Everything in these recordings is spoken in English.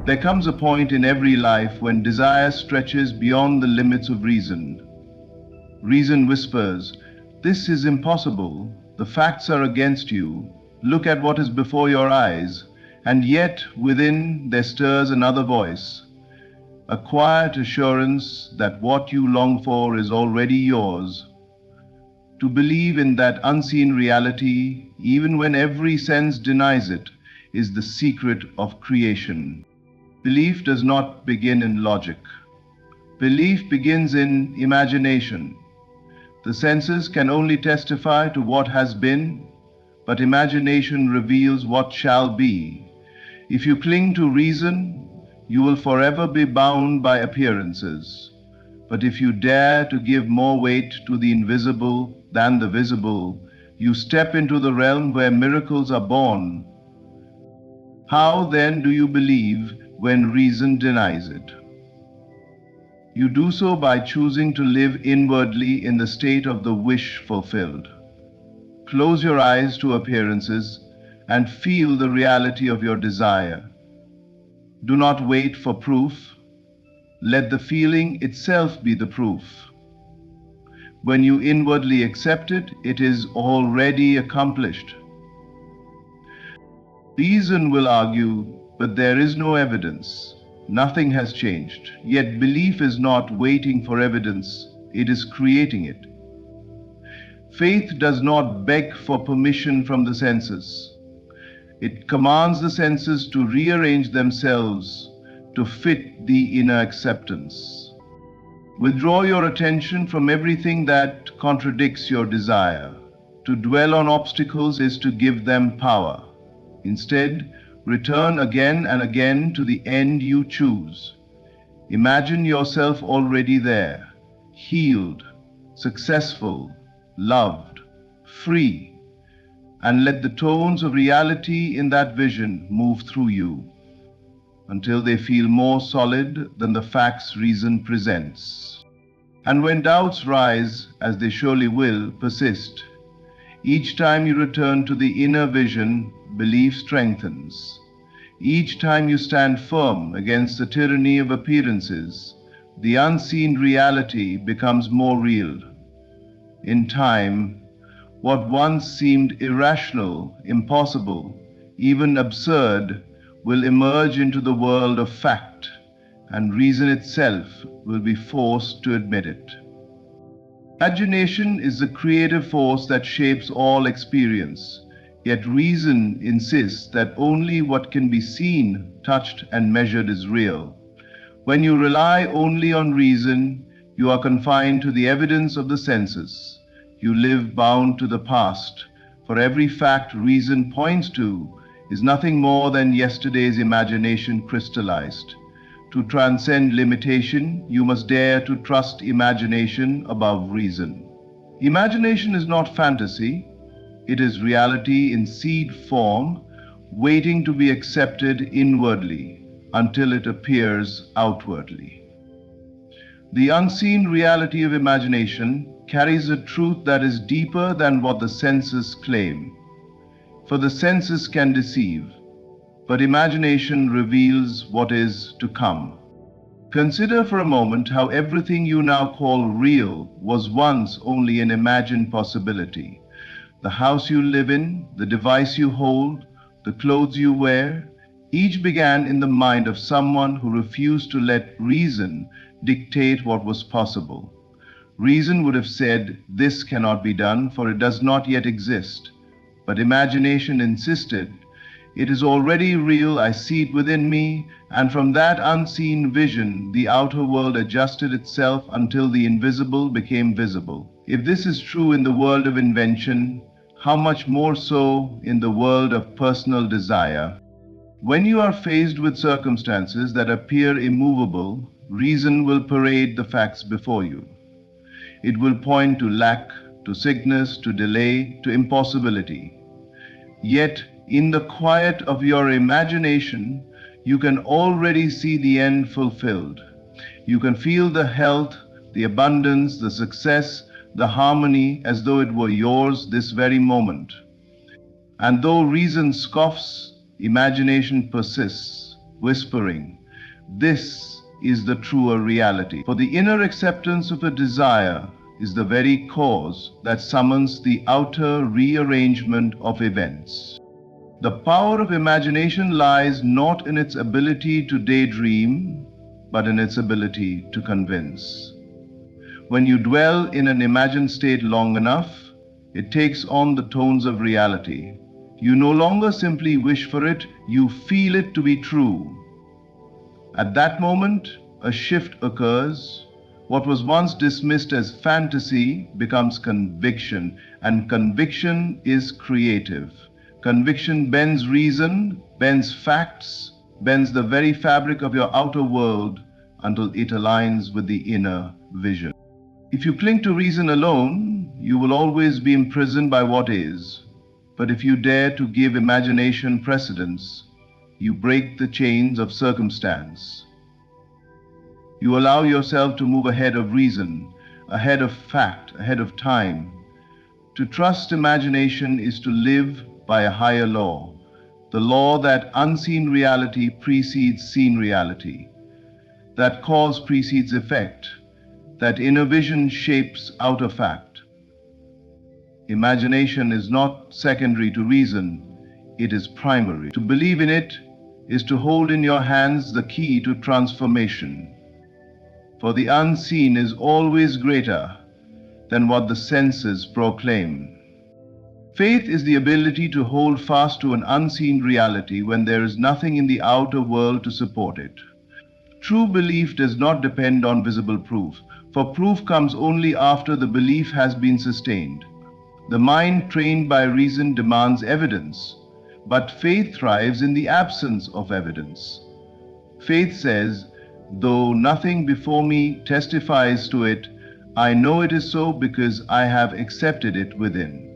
There comes a point in every life when desire stretches beyond the limits of reason. Reason whispers, "This is impossible. The facts are against you. Look at what is before your eyes." And yet, within, there stirs another voice, a quiet assurance that what you long for is already yours. To believe in that unseen reality, even when every sense denies it, is the secret of creation. Belief does not begin in logic. Belief begins in imagination. The senses can only testify to what has been, but imagination reveals what shall be. If you cling to reason, you will forever be bound by appearances. But if you dare to give more weight to the invisible than the visible, you step into the realm where miracles are born. How then do you believe when reason denies it? You do so by choosing to live inwardly in the state of the wish fulfilled. Close your eyes to appearances and feel the reality of your desire. Do not wait for proof. Let the feeling itself be the proof. When you inwardly accept it, it is already accomplished. Reason will argue, but there is no evidence. Nothing has changed. Yet belief is not waiting for evidence, it is creating it. Faith does not beg for permission from the senses. It commands the senses to rearrange themselves to fit the inner acceptance. Withdraw your attention from everything that contradicts your desire. To dwell on obstacles is to give them power. Instead, return again and again to the end you choose. Imagine yourself already there, healed, successful, loved, free, and let the tones of reality in that vision move through you until they feel more solid than the facts reason presents. And when doubts rise, as they surely will persist, each time you return to the inner vision, belief strengthens. Each time you stand firm against the tyranny of appearances, the unseen reality becomes more real. In time, what once seemed irrational, impossible, even absurd, will emerge into the world of fact, and reason itself will be forced to admit it. Imagination is the creative force that shapes all experience, yet reason insists that only what can be seen, touched, and measured is real. When you rely only on reason, you are confined to the evidence of the senses. You live bound to the past, for every fact reason points to is nothing more than yesterday's imagination crystallized. To transcend limitation, you must dare to trust imagination above reason. Imagination is not fantasy. It is reality in seed form, waiting to be accepted inwardly until it appears outwardly. The unseen reality of imagination carries a truth that is deeper than what the senses claim. For the senses can deceive, but imagination reveals what is to come. Consider for a moment how everything you now call real was once only an imagined possibility. The house you live in, the device you hold, the clothes you wear, each began in the mind of someone who refused to let reason dictate what was possible. Reason would have said, "This cannot be done, for it does not yet exist." But imagination insisted, "It is already real, I see it within me," and from that unseen vision, the outer world adjusted itself until the invisible became visible. If this is true in the world of invention, how much more so in the world of personal desire? When you are faced with circumstances that appear immovable, reason will parade the facts before you. It will point to lack, to sickness, to delay, to impossibility. Yet, in the quiet of your imagination, you can already see the end fulfilled. You can feel the health, the abundance, the success, the harmony as though it were yours this very moment. And though reason scoffs, imagination persists. whispering, "This is the truer reality." For the inner acceptance of a desire is the very cause that summons the outer rearrangement of events. The power of imagination lies not in its ability to daydream, but in its ability to convince. When you dwell in an imagined state long enough, it takes on the tones of reality. You no longer simply wish for it, you feel it to be true. At that moment, a shift occurs. What was once dismissed as fantasy becomes conviction, and conviction is creative. Conviction bends reason, bends facts, bends the very fabric of your outer world until it aligns with the inner vision. If you cling to reason alone, you will always be imprisoned by what is. But if you dare to give imagination precedence, you break the chains of circumstance. You allow yourself to move ahead of reason, ahead of fact, ahead of time. To trust imagination is to live by a higher law, the law that unseen reality precedes seen reality, that cause precedes effect, that inner vision shapes outer fact. Imagination is not secondary to reason, it is primary. To believe in it is to hold in your hands the key to transformation. For the unseen is always greater than what the senses proclaim. Faith is the ability to hold fast to an unseen reality when there is nothing in the outer world to support it. True belief does not depend on visible proof, for proof comes only after the belief has been sustained. The mind trained by reason demands evidence, but faith thrives in the absence of evidence. Faith says, "Though nothing before me testifies to it, I know it is so because I have accepted it within."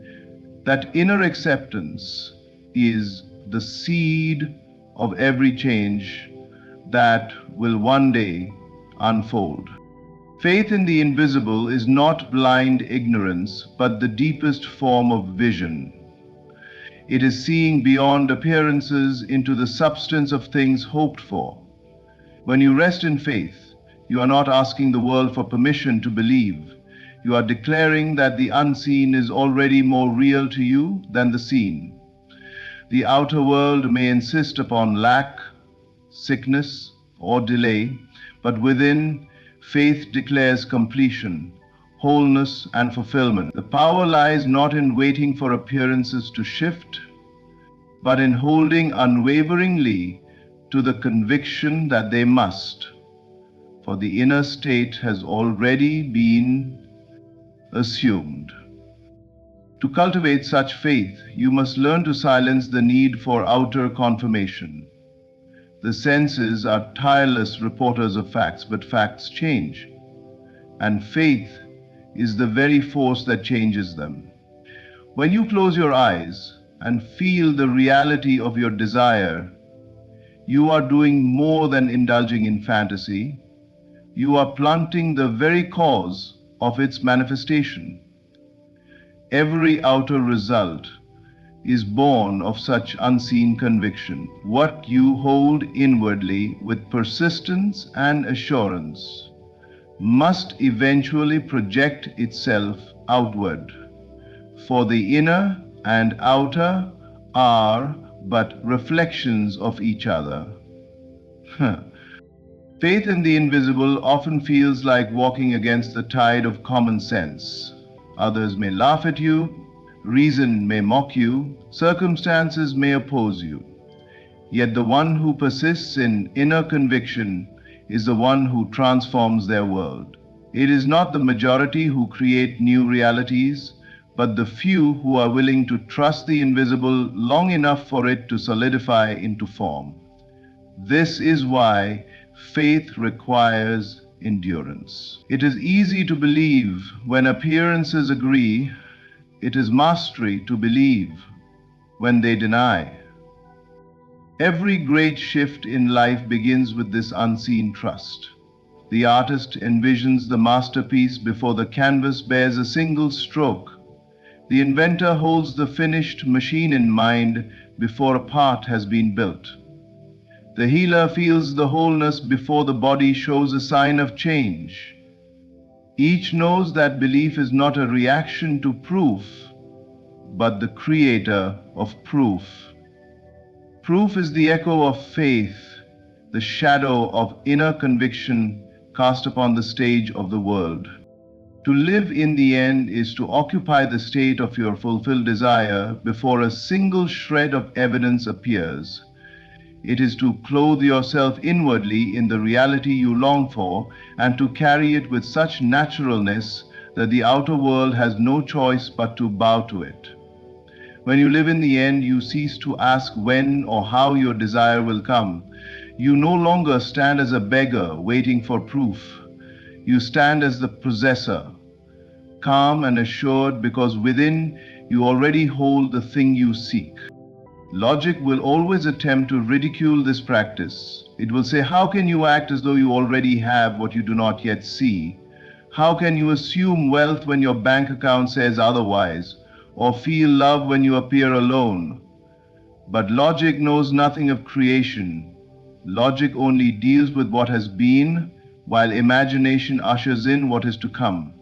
That inner acceptance is the seed of every change that will one day unfold. Faith in the invisible is not blind ignorance, but the deepest form of vision. It is seeing beyond appearances into the substance of things hoped for. When you rest in faith, you are not asking the world for permission to believe. You are declaring that the unseen is already more real to you than the seen. The outer world may insist upon lack, sickness, or delay, but within, faith declares completion, wholeness, and fulfillment. The power lies not in waiting for appearances to shift, but in holding unwaveringly to the conviction that they must, for the inner state has already been assumed. To cultivate such faith, you must learn to silence the need for outer confirmation. The senses are tireless reporters of facts, but facts change, and faith is the very force that changes them. When you close your eyes and feel the reality of your desire, you are doing more than indulging in fantasy. You are planting the very cause of its manifestation. Every outer result is born of such unseen conviction. What you hold inwardly with persistence and assurance must eventually project itself outward, for the inner and outer are but reflections of each other. Faith in the invisible often feels like walking against the tide of common sense. Others may laugh at you, reason may mock you, circumstances may oppose you. Yet the one who persists in inner conviction is the one who transforms their world. It is not the majority who create new realities, but the few who are willing to trust the invisible long enough for it to solidify into form. This is why faith requires endurance. It is easy to believe when appearances agree. It is mastery to believe when they deny. Every great shift in life begins with this unseen trust. The artist envisions the masterpiece before the canvas bears a single stroke. The inventor holds the finished machine in mind before a part has been built. The healer feels the wholeness before the body shows a sign of change. Each knows that belief is not a reaction to proof, but the creator of proof. Proof is the echo of faith, the shadow of inner conviction cast upon the stage of the world. To live in the end is to occupy the state of your fulfilled desire before a single shred of evidence appears. It is to clothe yourself inwardly in the reality you long for and to carry it with such naturalness that the outer world has no choice but to bow to it. When you live in the end, you cease to ask when or how your desire will come. You no longer stand as a beggar waiting for proof. You stand as the possessor, calm and assured because within you already hold the thing you seek. Logic will always attempt to ridicule this practice. It will say, how can you act as though you already have what you do not yet see? How can you assume wealth when your bank account says otherwise, or feel love when you appear alone? But logic knows nothing of creation. Logic only deals with what has been, while imagination ushers in what is to come.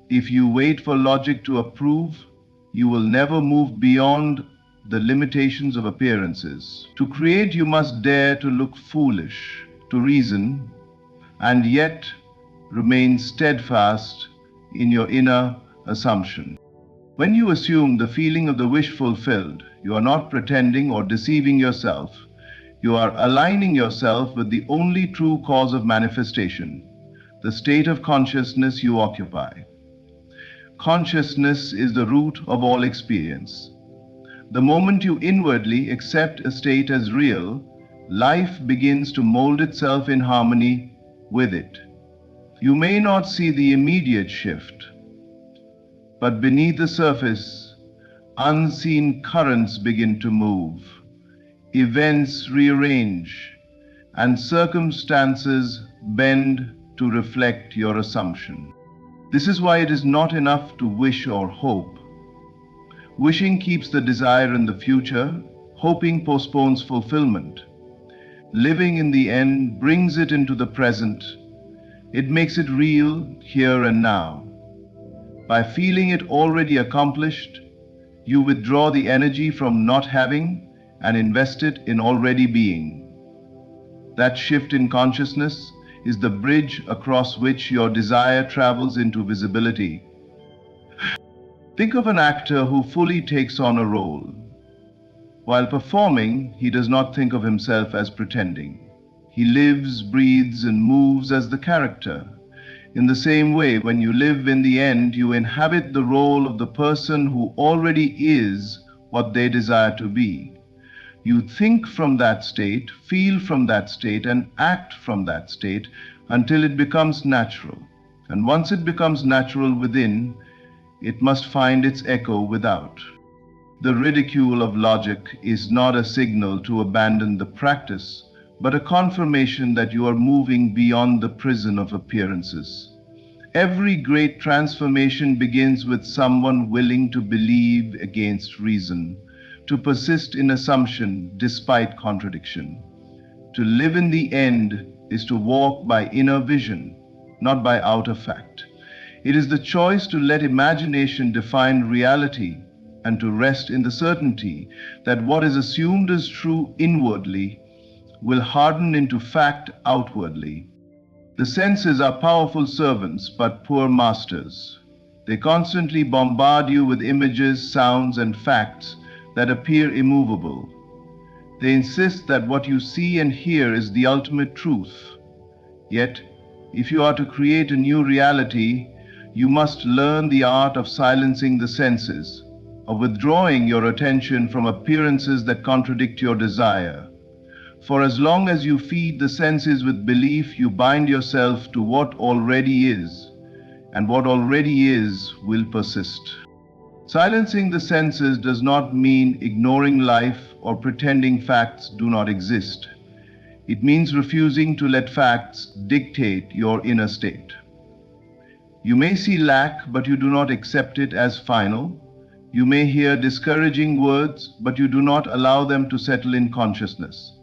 If you wait for logic to approve, you will never move beyond the limitations of appearances. To create, you must dare to look foolish, to reason, and yet remain steadfast in your inner assumption. When you assume the feeling of the wish fulfilled, you are not pretending or deceiving yourself. You are aligning yourself with the only true cause of manifestation, the state of consciousness you occupy. Consciousness is the root of all experience. The moment you inwardly accept a state as real, life begins to mold itself in harmony with it. You may not see the immediate shift, but beneath the surface, unseen currents begin to move. Events rearrange, and circumstances bend to reflect your assumption. This is why it is not enough to wish or hope. Wishing keeps the desire in the future, hoping postpones fulfillment. Living in the end brings it into the present. It makes it real here and now. By feeling it already accomplished, you withdraw the energy from not having and invest it in already being. That shift in consciousness is the bridge across which your desire travels into visibility. Think of an actor who fully takes on a role. While performing, he does not think of himself as pretending. He lives, breathes, and moves as the character. In the same way, when you live in the end, you inhabit the role of the person who already is what they desire to be. You think from that state, feel from that state, and act from that state until it becomes natural. And once it becomes natural within, it must find its echo without. The ridicule of logic is not a signal to abandon the practice, but a confirmation that you are moving beyond the prison of appearances. Every great transformation begins with someone willing to believe against reason, to persist in assumption despite contradiction. To live in the end is to walk by inner vision, not by outer fact. It is the choice to let imagination define reality and to rest in the certainty that what is assumed as true inwardly will harden into fact outwardly. The senses are powerful servants but poor masters. They constantly bombard you with images, sounds, and facts that appear immovable. They insist that what you see and hear is the ultimate truth. Yet, if you are to create a new reality, you must learn the art of silencing the senses, of withdrawing your attention from appearances that contradict your desire. For as long as you feed the senses with belief, you bind yourself to what already is, and what already is will persist. Silencing the senses does not mean ignoring life or pretending facts do not exist. It means refusing to let facts dictate your inner state. You may see lack, but you do not accept it as final. You may hear discouraging words, but you do not allow them to settle in consciousness.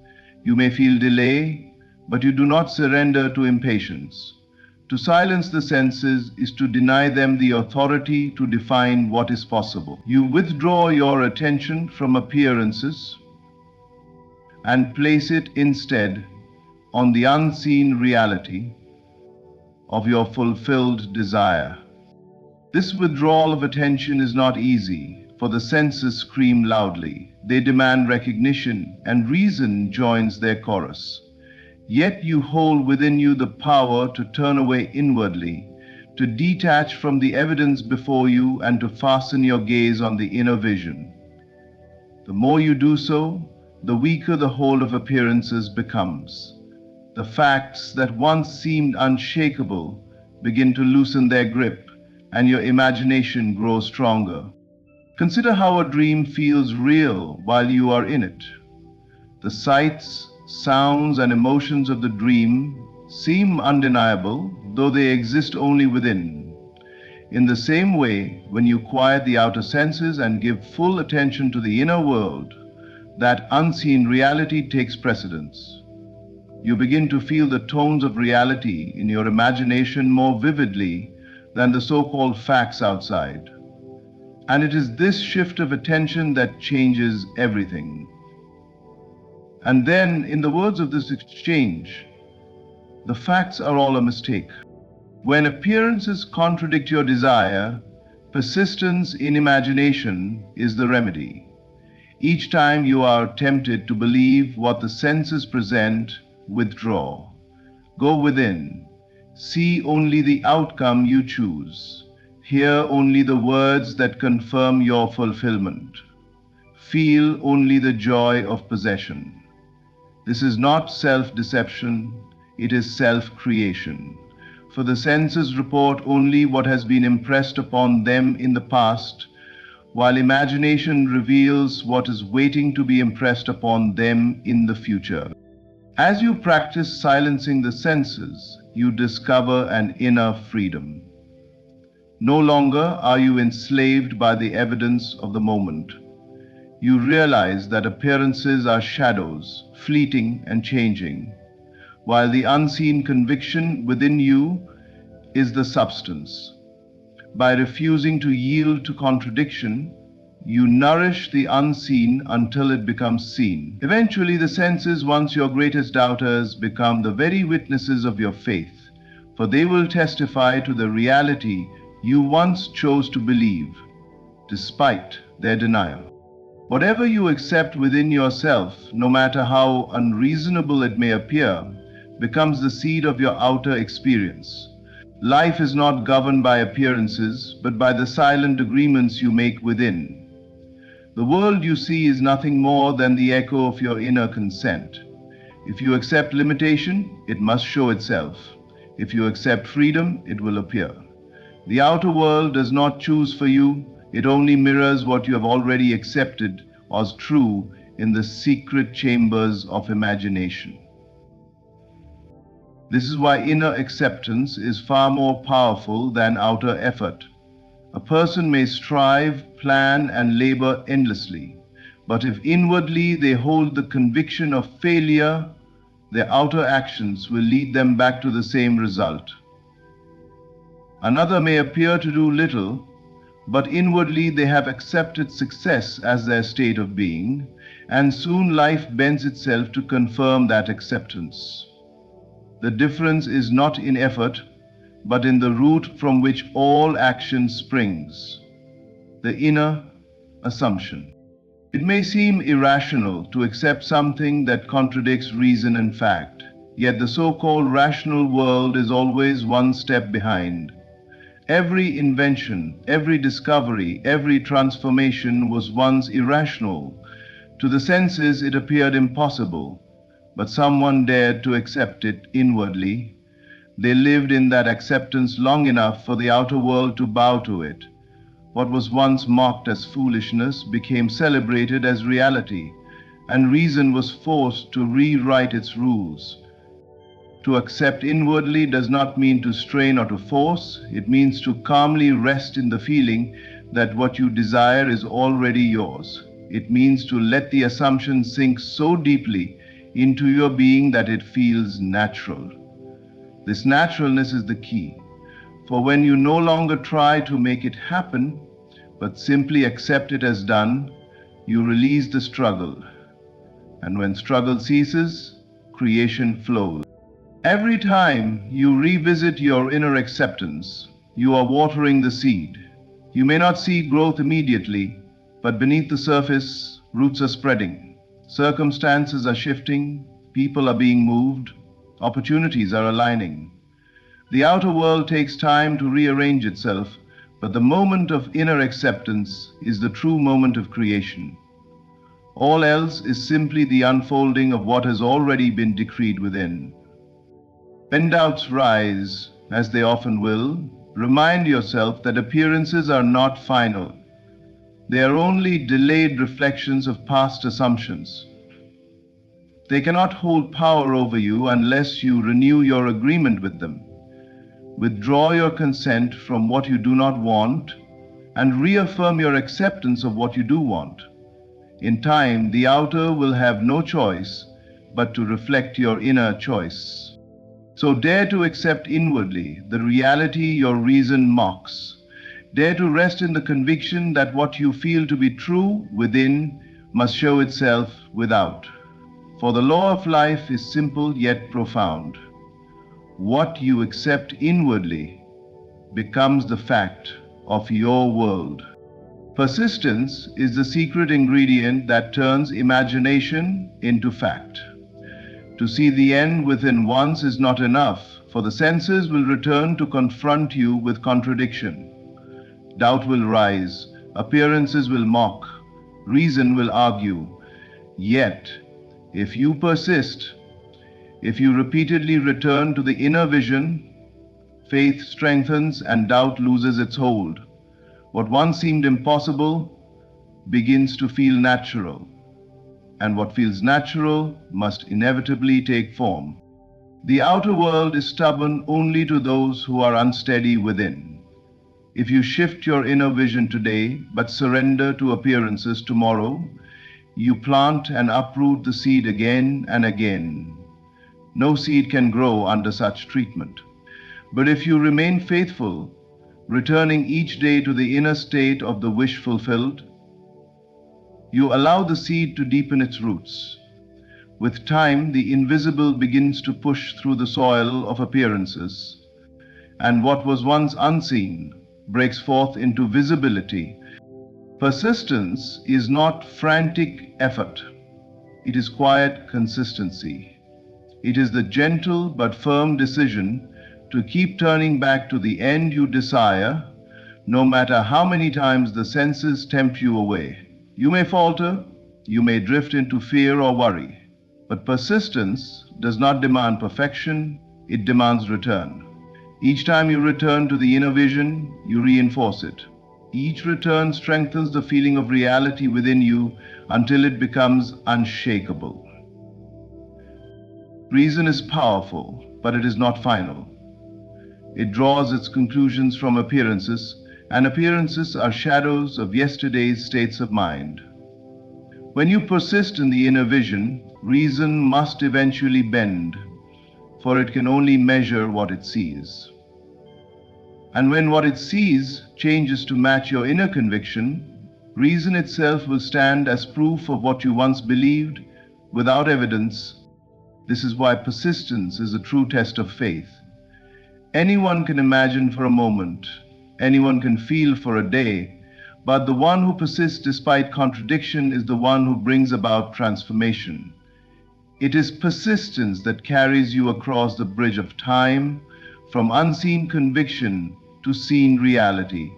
You may feel delay, but you do not surrender to impatience. To silence the senses is to deny them the authority to define what is possible. You withdraw your attention from appearances and place it instead on the unseen reality of your fulfilled desire. This withdrawal of attention is not easy, for the senses scream loudly. They demand recognition, and reason joins their chorus. Yet you hold within you the power to turn away inwardly, to detach from the evidence before you, and to fasten your gaze on the inner vision. The more you do so, the weaker the hold of appearances becomes. The facts that once seemed unshakable begin to loosen their grip, and your imagination grows stronger. Consider how a dream feels real while you are in it. The sights, sounds, and emotions of the dream seem undeniable, though they exist only within. In the same way, when you quiet the outer senses and give full attention to the inner world, that unseen reality takes precedence. You begin to feel the tones of reality in your imagination more vividly than the so-called facts outside. And it is this shift of attention that changes everything. And then, in the words of this exchange, the facts are all a mistake. When appearances contradict your desire, persistence in imagination is the remedy. Each time you are tempted to believe what the senses present, withdraw. Go within. See only the outcome you choose. Hear only the words that confirm your fulfillment. Feel only the joy of possession. This is not self-deception, it is self-creation. For the senses report only what has been impressed upon them in the past, while imagination reveals what is waiting to be impressed upon them in the future. As you practice silencing the senses, you discover an inner freedom. No longer are you enslaved by the evidence of the moment. You realize that appearances are shadows, fleeting and changing, while the unseen conviction within you is the substance. By refusing to yield to contradiction, you nourish the unseen until it becomes seen. Eventually, the senses, once your greatest doubters, become the very witnesses of your faith, for they will testify to the reality you once chose to believe, despite their denial. Whatever you accept within yourself, no matter how unreasonable it may appear, becomes the seed of your outer experience. Life is not governed by appearances, but by the silent agreements you make within. The world you see is nothing more than the echo of your inner consent. If you accept limitation, it must show itself. If you accept freedom, it will appear. The outer world does not choose for you, it only mirrors what you have already accepted as true in the secret chambers of imagination. This is why inner acceptance is far more powerful than outer effort. A person may strive, plan, and labor endlessly, but if inwardly they hold the conviction of failure, their outer actions will lead them back to the same result. Another may appear to do little, but inwardly they have accepted success as their state of being, and soon life bends itself to confirm that acceptance. The difference is not in effort, but in the root from which all action springs, the inner assumption. It may seem irrational to accept something that contradicts reason and fact, yet the so-called rational world is always one step behind. Every invention, every discovery, every transformation was once irrational. To the senses it appeared impossible, but someone dared to accept it inwardly. They lived in that acceptance long enough for the outer world to bow to it. What was once mocked as foolishness became celebrated as reality, and reason was forced to rewrite its rules. To accept inwardly does not mean to strain or to force. It means to calmly rest in the feeling that what you desire is already yours. It means to let the assumption sink so deeply into your being that it feels natural. This naturalness is the key, for when you no longer try to make it happen, but simply accept it as done, you release the struggle. And when struggle ceases, creation flows. Every time you revisit your inner acceptance, you are watering the seed. You may not see growth immediately, but beneath the surface, roots are spreading. Circumstances are shifting, people are being moved, opportunities are aligning. The outer world takes time to rearrange itself, but the moment of inner acceptance is the true moment of creation. All else is simply the unfolding of what has already been decreed within. When doubts rise, as they often will, remind yourself that appearances are not final. They are only delayed reflections of past assumptions. They cannot hold power over you unless you renew your agreement with them. Withdraw your consent from what you do not want and reaffirm your acceptance of what you do want. In time, the outer will have no choice but to reflect your inner choice. So dare to accept inwardly the reality your reason mocks. Dare to rest in the conviction that what you feel to be true within must show itself without. For the law of life is simple yet profound. What you accept inwardly becomes the fact of your world. Persistence is the secret ingredient that turns imagination into fact. To see the end within once is not enough, for the senses will return to confront you with contradiction. Doubt will rise, appearances will mock, reason will argue. Yet, if you persist, if you repeatedly return to the inner vision, faith strengthens and doubt loses its hold. What once seemed impossible begins to feel natural, and what feels natural must inevitably take form. The outer world is stubborn only to those who are unsteady within. If you shift your inner vision today, but surrender to appearances tomorrow, you plant and uproot the seed again and again. No seed can grow under such treatment. But if you remain faithful, returning each day to the inner state of the wish fulfilled, you allow the seed to deepen its roots. With time, the invisible begins to push through the soil of appearances, and what was once unseen breaks forth into visibility. Persistence is not frantic effort. It is quiet consistency. It is the gentle but firm decision to keep turning back to the end you desire, no matter how many times the senses tempt you away. You may falter, you may drift into fear or worry, but persistence does not demand perfection, it demands return. Each time you return to the inner vision, you reinforce it. Each return strengthens the feeling of reality within you until it becomes unshakable. Reason is powerful, but it is not final. It draws its conclusions from appearances, and appearances are shadows of yesterday's states of mind. When you persist in the inner vision, reason must eventually bend, for it can only measure what it sees. And when what it sees changes to match your inner conviction, reason itself will stand as proof of what you once believed without evidence. This is why persistence is a true test of faith. Anyone can imagine for a moment, anyone can feel for a day, but the one who persists despite contradiction is the one who brings about transformation. It is persistence that carries you across the bridge of time, from unseen conviction to seen reality.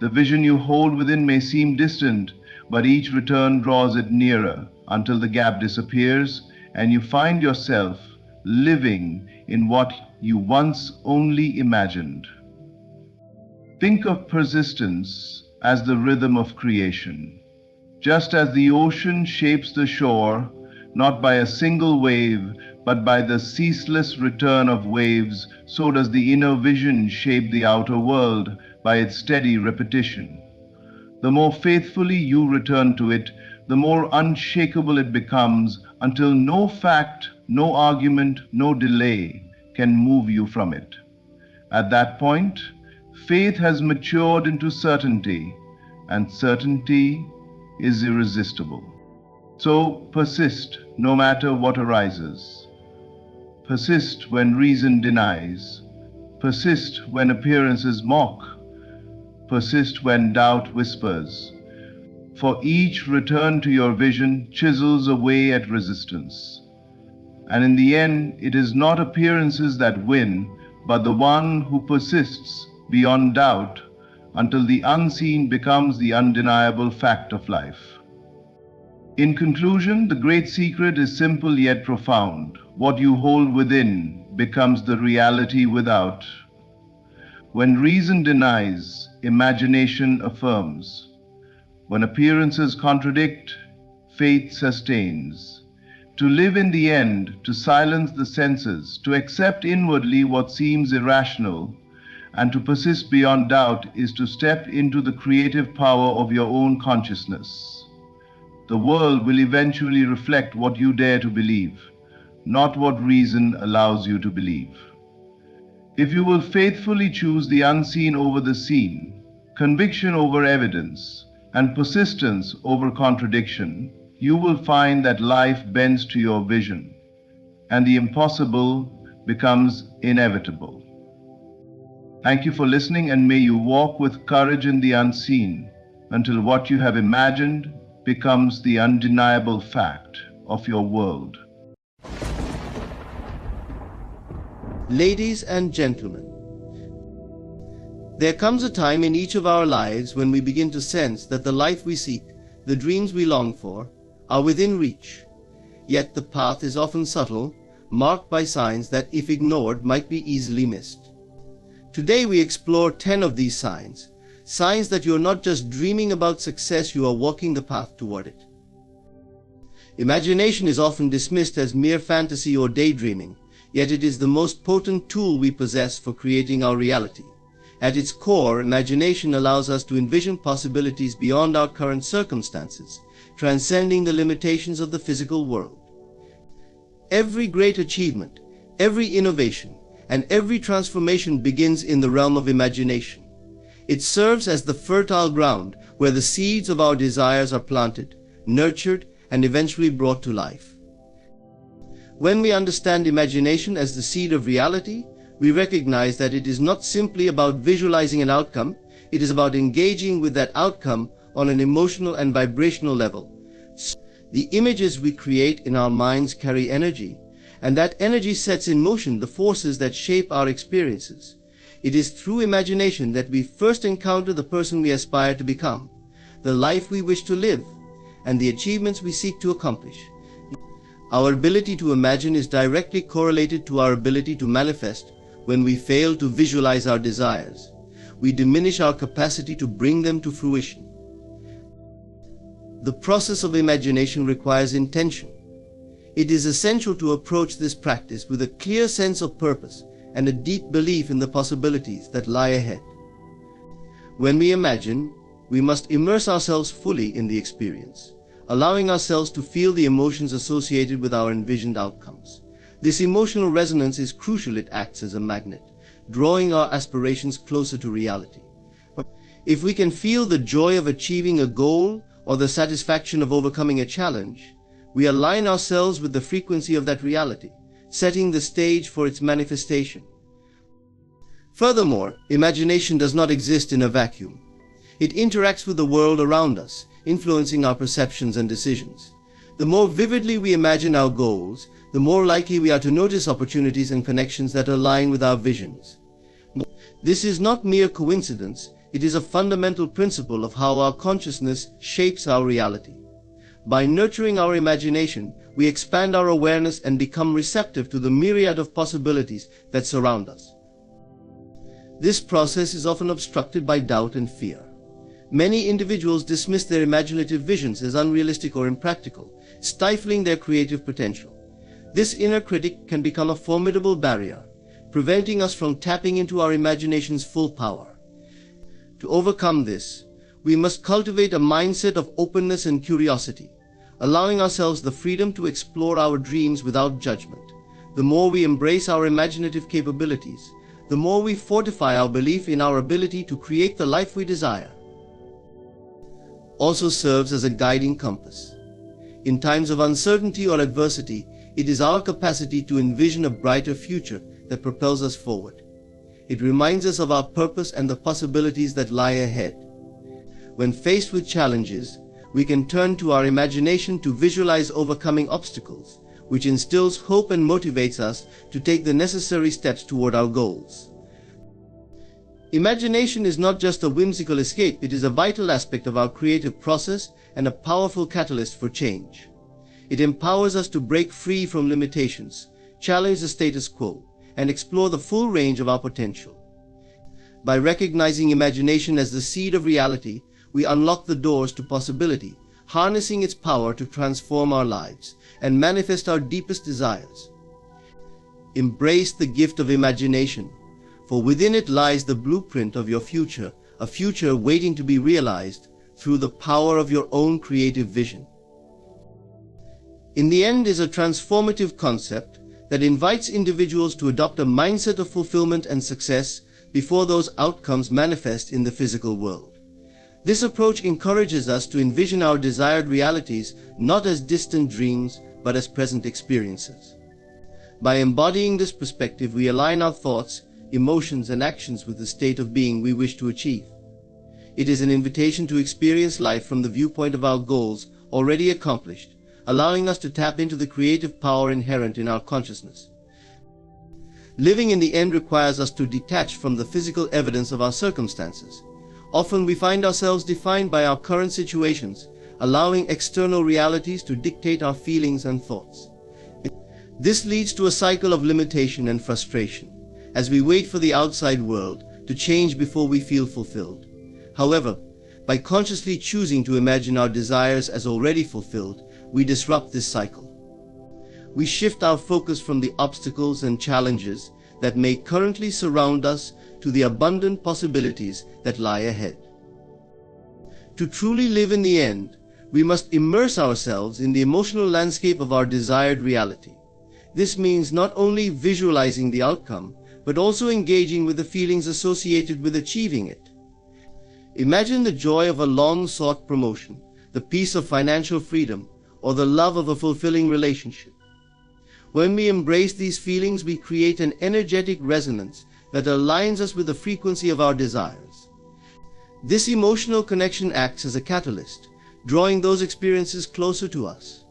The vision you hold within may seem distant, but each return draws it nearer until the gap disappears and you find yourself living in what you once only imagined. Think of persistence as the rhythm of creation. Just as the ocean shapes the shore, not by a single wave, but by the ceaseless return of waves, so does the inner vision shape the outer world by its steady repetition. The more faithfully you return to it, the more unshakable it becomes until no fact, no argument, no delay can move you from it. At that point, faith has matured into certainty, and certainty is irresistible. So persist no matter what arises. Persist when reason denies. Persist when appearances mock. Persist when doubt whispers. For each return to your vision chisels away at resistance. And in the end, it is not appearances that win, but the one who persists beyond doubt until the unseen becomes the undeniable fact of life. In conclusion, the great secret is simple yet profound. What you hold within becomes the reality without. When reason denies, imagination affirms. When appearances contradict, faith sustains. To live in the end, to silence the senses, to accept inwardly what seems irrational, and to persist beyond doubt is to step into the creative power of your own consciousness. The world will eventually reflect what you dare to believe, not what reason allows you to believe. If you will faithfully choose the unseen over the seen, conviction over evidence, and persistence over contradiction, you will find that life bends to your vision, and the impossible becomes inevitable. Thank you for listening, and may you walk with courage in the unseen until what you have imagined becomes the undeniable fact of your world. Ladies and gentlemen, there comes a time in each of our lives when we begin to sense that the life we seek, the dreams we long for, are within reach. Yet the path is often subtle, marked by signs that, if ignored, might be easily missed. Today we explore 10 of these signs, signs that you are not just dreaming about success, you are walking the path toward it. Imagination is often dismissed as mere fantasy or daydreaming, yet it is the most potent tool we possess for creating our reality. At its core, imagination allows us to envision possibilities beyond our current circumstances, transcending the limitations of the physical world. Every great achievement, every innovation, and every transformation begins in the realm of imagination. It serves as the fertile ground where the seeds of our desires are planted, nurtured, and eventually brought to life. When we understand imagination as the seed of reality, we recognize that it is not simply about visualizing an outcome, it is about engaging with that outcome on an emotional and vibrational level. The images we create in our minds carry energy, and that energy sets in motion the forces that shape our experiences. It is through imagination that we first encounter the person we aspire to become, the life we wish to live, and the achievements we seek to accomplish. Our ability to imagine is directly correlated to our ability to manifest. When we fail to visualize our desires, we diminish our capacity to bring them to fruition. The process of imagination requires intention. It is essential to approach this practice with a clear sense of purpose and a deep belief in the possibilities that lie ahead. When we imagine, we must immerse ourselves fully in the experience, allowing ourselves to feel the emotions associated with our envisioned outcomes. This emotional resonance is crucial. It acts as a magnet, drawing our aspirations closer to reality. If we can feel the joy of achieving a goal or the satisfaction of overcoming a challenge, we align ourselves with the frequency of that reality, setting the stage for its manifestation. Furthermore, imagination does not exist in a vacuum. It interacts with the world around us, influencing our perceptions and decisions. The more vividly we imagine our goals, the more likely we are to notice opportunities and connections that align with our visions. This is not mere coincidence, it is a fundamental principle of how our consciousness shapes our reality. By nurturing our imagination, we expand our awareness and become receptive to the myriad of possibilities that surround us. This process is often obstructed by doubt and fear. Many individuals dismiss their imaginative visions as unrealistic or impractical, stifling their creative potential. This inner critic can become a formidable barrier, preventing us from tapping into our imagination's full power. To overcome this, we must cultivate a mindset of openness and curiosity, allowing ourselves the freedom to explore our dreams without judgment. The more we embrace our imaginative capabilities, the more we fortify our belief in our ability to create the life we desire. Also serves as a guiding compass. In times of uncertainty or adversity, it is our capacity to envision a brighter future that propels us forward. It reminds us of our purpose and the possibilities that lie ahead. When faced with challenges, we can turn to our imagination to visualize overcoming obstacles, which instills hope and motivates us to take the necessary steps toward our goals. Imagination is not just a whimsical escape, it is a vital aspect of our creative process and a powerful catalyst for change. It empowers us to break free from limitations, challenge the status quo, and explore the full range of our potential. By recognizing imagination as the seed of reality, we unlock the doors to possibility, harnessing its power to transform our lives and manifest our deepest desires. Embrace the gift of imagination, for within it lies the blueprint of your future, a future waiting to be realized through the power of your own creative vision. In the end is a transformative concept that invites individuals to adopt a mindset of fulfillment and success before those outcomes manifest in the physical world. This approach encourages us to envision our desired realities not as distant dreams, but as present experiences. By embodying this perspective, we align our thoughts, emotions, and actions with the state of being we wish to achieve. It is an invitation to experience life from the viewpoint of our goals already accomplished, allowing us to tap into the creative power inherent in our consciousness. Living in the end requires us to detach from the physical evidence of our circumstances. Often we find ourselves defined by our current situations, allowing external realities to dictate our feelings and thoughts. This leads to a cycle of limitation and frustration, as we wait for the outside world to change before we feel fulfilled. However, by consciously choosing to imagine our desires as already fulfilled, we disrupt this cycle. We shift our focus from the obstacles and challenges that may currently surround us to the abundant possibilities that lie ahead. To truly live in the end, we must immerse ourselves in the emotional landscape of our desired reality. This means not only visualizing the outcome, but also engaging with the feelings associated with achieving it. Imagine the joy of a long-sought promotion, the peace of financial freedom, or the love of a fulfilling relationship. When we embrace these feelings, we create an energetic resonance that aligns us with the frequency of our desires. This emotional connection acts as a catalyst, drawing those experiences closer to us.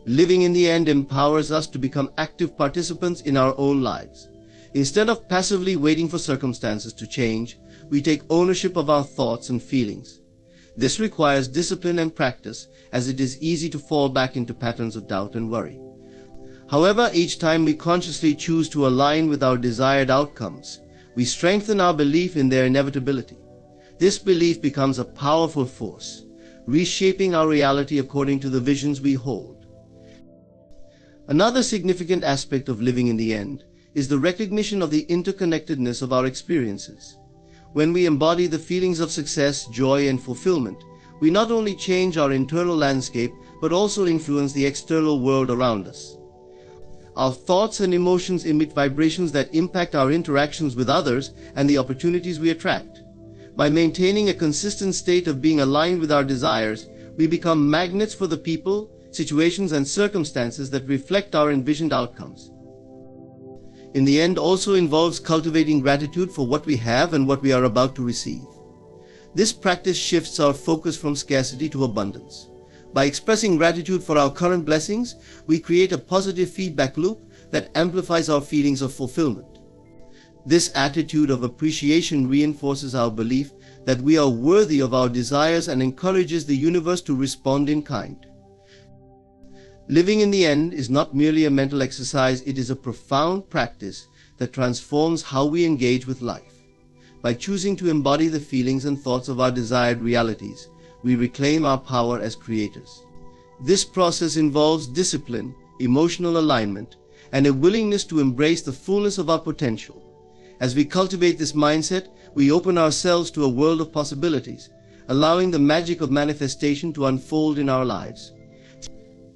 Living in the end empowers us to become active participants in our own lives. Instead of passively waiting for circumstances to change, we take ownership of our thoughts and feelings. This requires discipline and practice, as it is easy to fall back into patterns of doubt and worry. However, each time we consciously choose to align with our desired outcomes, we strengthen our belief in their inevitability. This belief becomes a powerful force, reshaping our reality according to the visions we hold. Another significant aspect of living in the end is the recognition of the interconnectedness of our experiences. When we embody the feelings of success, joy, and fulfillment, we not only change our internal landscape, but also influence the external world around us. Our thoughts and emotions emit vibrations that impact our interactions with others and the opportunities we attract. By maintaining a consistent state of being aligned with our desires, we become magnets for the people, situations, and circumstances that reflect our envisioned outcomes. In the end also involves cultivating gratitude for what we have and what we are about to receive. This practice shifts our focus from scarcity to abundance. By expressing gratitude for our current blessings, we create a positive feedback loop that amplifies our feelings of fulfillment. This attitude of appreciation reinforces our belief that we are worthy of our desires and encourages the universe to respond in kind. Living in the end is not merely a mental exercise, it is a profound practice that transforms how we engage with life. By choosing to embody the feelings and thoughts of our desired realities, we reclaim our power as creators. This process involves discipline, emotional alignment, and a willingness to embrace the fullness of our potential. As we cultivate this mindset, we open ourselves to a world of possibilities, allowing the magic of manifestation to unfold in our lives.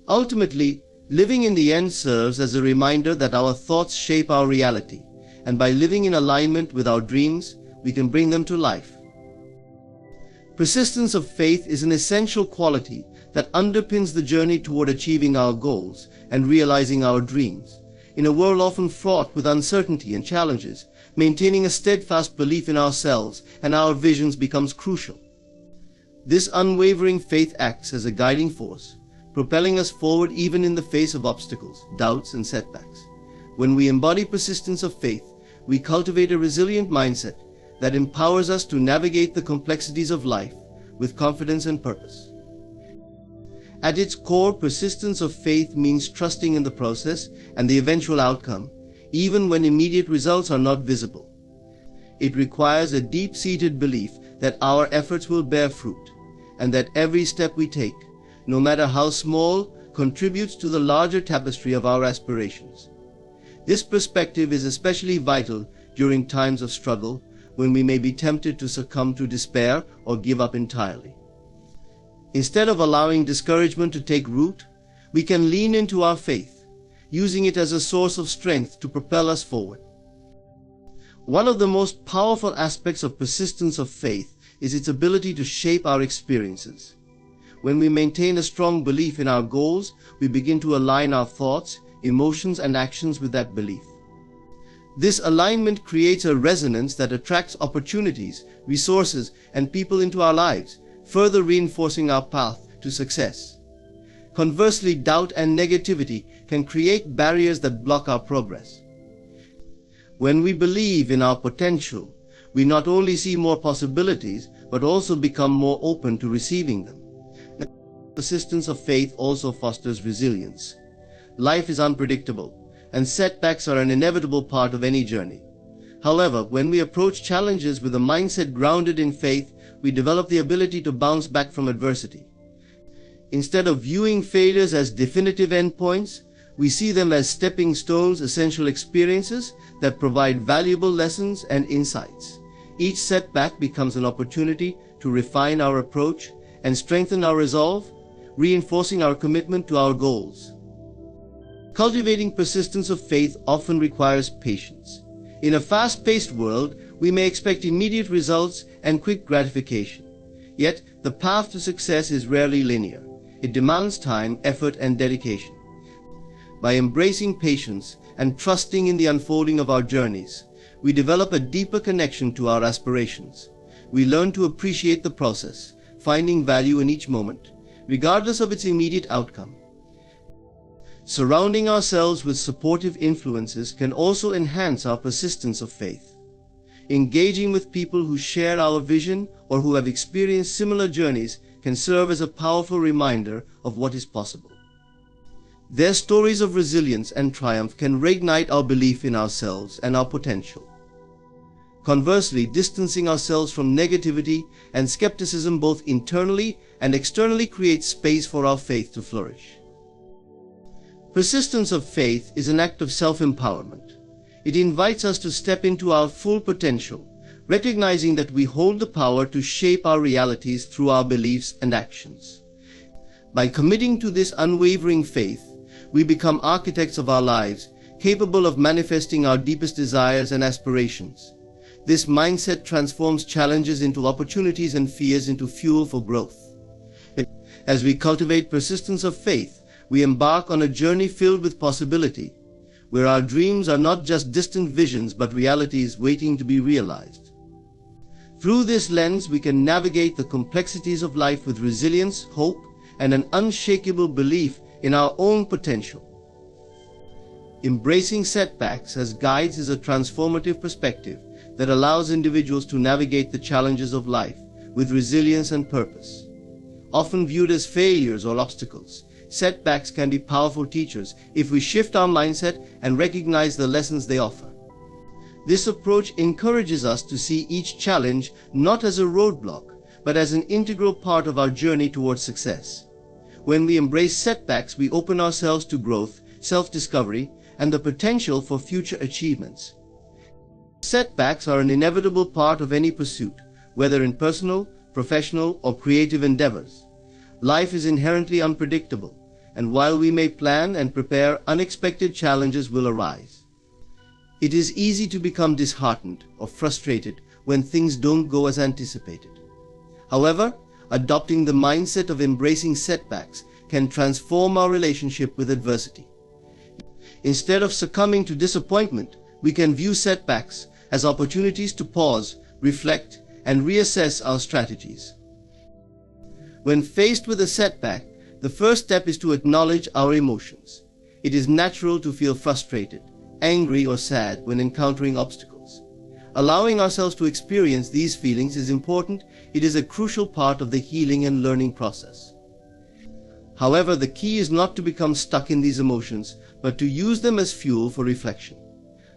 Ultimately, living in the end serves as a reminder that our thoughts shape our reality, and by living in alignment with our dreams, we can bring them to life. Persistence of faith is an essential quality that underpins the journey toward achieving our goals and realizing our dreams. In a world often fraught with uncertainty and challenges, maintaining a steadfast belief in ourselves and our visions becomes crucial. This unwavering faith acts as a guiding force, propelling us forward even in the face of obstacles, doubts, and setbacks. When we embody persistence of faith, we cultivate a resilient mindset that empowers us to navigate the complexities of life with confidence and purpose. At its core, persistence of faith means trusting in the process and the eventual outcome, even when immediate results are not visible. It requires a deep-seated belief that our efforts will bear fruit, and that every step we take, no matter how small, contributes to the larger tapestry of our aspirations. This perspective is especially vital during times of struggle, when we may be tempted to succumb to despair or give up entirely. Instead of allowing discouragement to take root, we can lean into our faith, using it as a source of strength to propel us forward. One of the most powerful aspects of persistence of faith is its ability to shape our experiences. When we maintain a strong belief in our goals, we begin to align our thoughts, emotions, and actions with that belief. This alignment creates a resonance that attracts opportunities, resources, and people into our lives, further reinforcing our path to success. Conversely, doubt and negativity can create barriers that block our progress. When we believe in our potential, we not only see more possibilities, but also become more open to receiving them. Persistence of faith also fosters resilience. Life is unpredictable, and setbacks are an inevitable part of any journey. However, when we approach challenges with a mindset grounded in faith, we develop the ability to bounce back from adversity. Instead of viewing failures as definitive endpoints, we see them as stepping stones, essential experiences that provide valuable lessons and insights. Each setback becomes an opportunity to refine our approach and strengthen our resolve, reinforcing our commitment to our goals. Cultivating persistence of faith often requires patience. In a fast-paced world, we may expect immediate results and quick gratification. Yet, the path to success is rarely linear. It demands time, effort, and dedication. By embracing patience and trusting in the unfolding of our journeys, we develop a deeper connection to our aspirations. We learn to appreciate the process, finding value in each moment, regardless of its immediate outcome. Surrounding ourselves with supportive influences can also enhance our persistence of faith. Engaging with people who share our vision or who have experienced similar journeys can serve as a powerful reminder of what is possible. Their stories of resilience and triumph can reignite our belief in ourselves and our potential. Conversely, distancing ourselves from negativity and skepticism both internally and externally creates space for our faith to flourish. Persistence of faith is an act of self-empowerment. It invites us to step into our full potential, recognizing that we hold the power to shape our realities through our beliefs and actions. By committing to this unwavering faith, we become architects of our lives, capable of manifesting our deepest desires and aspirations. This mindset transforms challenges into opportunities and fears into fuel for growth. As we cultivate persistence of faith, we embark on a journey filled with possibility, where our dreams are not just distant visions but realities waiting to be realized. Through this lens, we can navigate the complexities of life with resilience, hope, and an unshakable belief in our own potential. Embracing setbacks as guides is a transformative perspective that allows individuals to navigate the challenges of life with resilience and purpose. Often viewed as failures or obstacles, setbacks can be powerful teachers if we shift our mindset and recognize the lessons they offer. This approach encourages us to see each challenge not as a roadblock, but as an integral part of our journey towards success. When we embrace setbacks, we open ourselves to growth, self-discovery, and the potential for future achievements. Setbacks are an inevitable part of any pursuit, whether in personal, professional, or creative endeavors. Life is inherently unpredictable, and while we may plan and prepare, unexpected challenges will arise. It is easy to become disheartened or frustrated when things don't go as anticipated. However, adopting the mindset of embracing setbacks can transform our relationship with adversity. Instead of succumbing to disappointment, we can view setbacks as opportunities to pause, reflect, and reassess our strategies. When faced with a setback, the first step is to acknowledge our emotions. It is natural to feel frustrated, angry, or sad when encountering obstacles. Allowing ourselves to experience these feelings is important. It is a crucial part of the healing and learning process. However, the key is not to become stuck in these emotions, but to use them as fuel for reflection.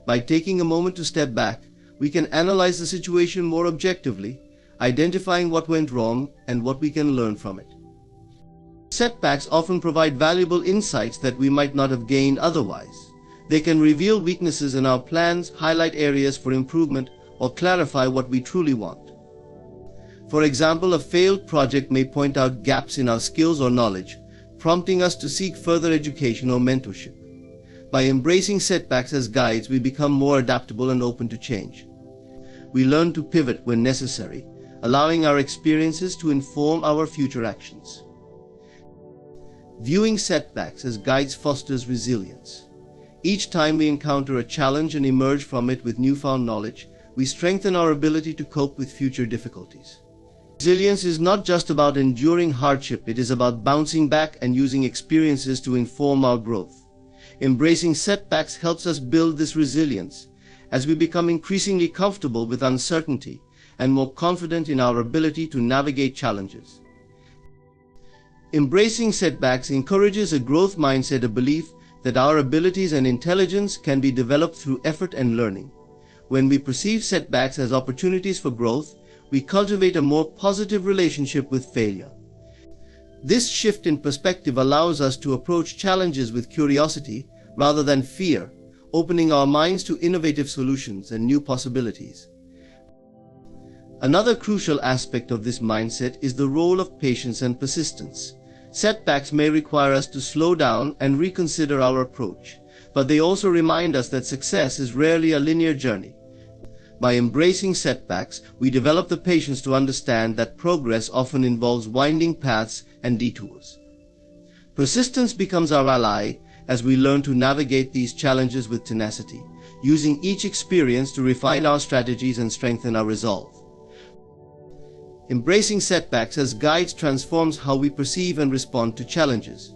By taking a moment to step back, we can analyze the situation more objectively, identifying what went wrong and what we can learn from it. Setbacks often provide valuable insights that we might not have gained otherwise. They can reveal weaknesses in our plans, highlight areas for improvement, or clarify what we truly want. For example, a failed project may point out gaps in our skills or knowledge, prompting us to seek further education or mentorship. By embracing setbacks as guides, we become more adaptable and open to change. We learn to pivot when necessary, allowing our experiences to inform our future actions. Viewing setbacks as guides fosters resilience. Each time we encounter a challenge and emerge from it with newfound knowledge, we strengthen our ability to cope with future difficulties. Resilience is not just about enduring hardship, it is about bouncing back and using experiences to inform our growth. Embracing setbacks helps us build this resilience as we become increasingly comfortable with uncertainty and more confident in our ability to navigate challenges. Embracing setbacks encourages a growth mindset, a belief that our abilities and intelligence can be developed through effort and learning. When we perceive setbacks as opportunities for growth, we cultivate a more positive relationship with failure. This shift in perspective allows us to approach challenges with curiosity rather than fear, opening our minds to innovative solutions and new possibilities. Another crucial aspect of this mindset is the role of patience and persistence. Setbacks may require us to slow down and reconsider our approach, but they also remind us that success is rarely a linear journey. By embracing setbacks, we develop the patience to understand that progress often involves winding paths and detours. Persistence becomes our ally as we learn to navigate these challenges with tenacity, using each experience to refine our strategies and strengthen our resolve. Embracing setbacks as guides transforms how we perceive and respond to challenges.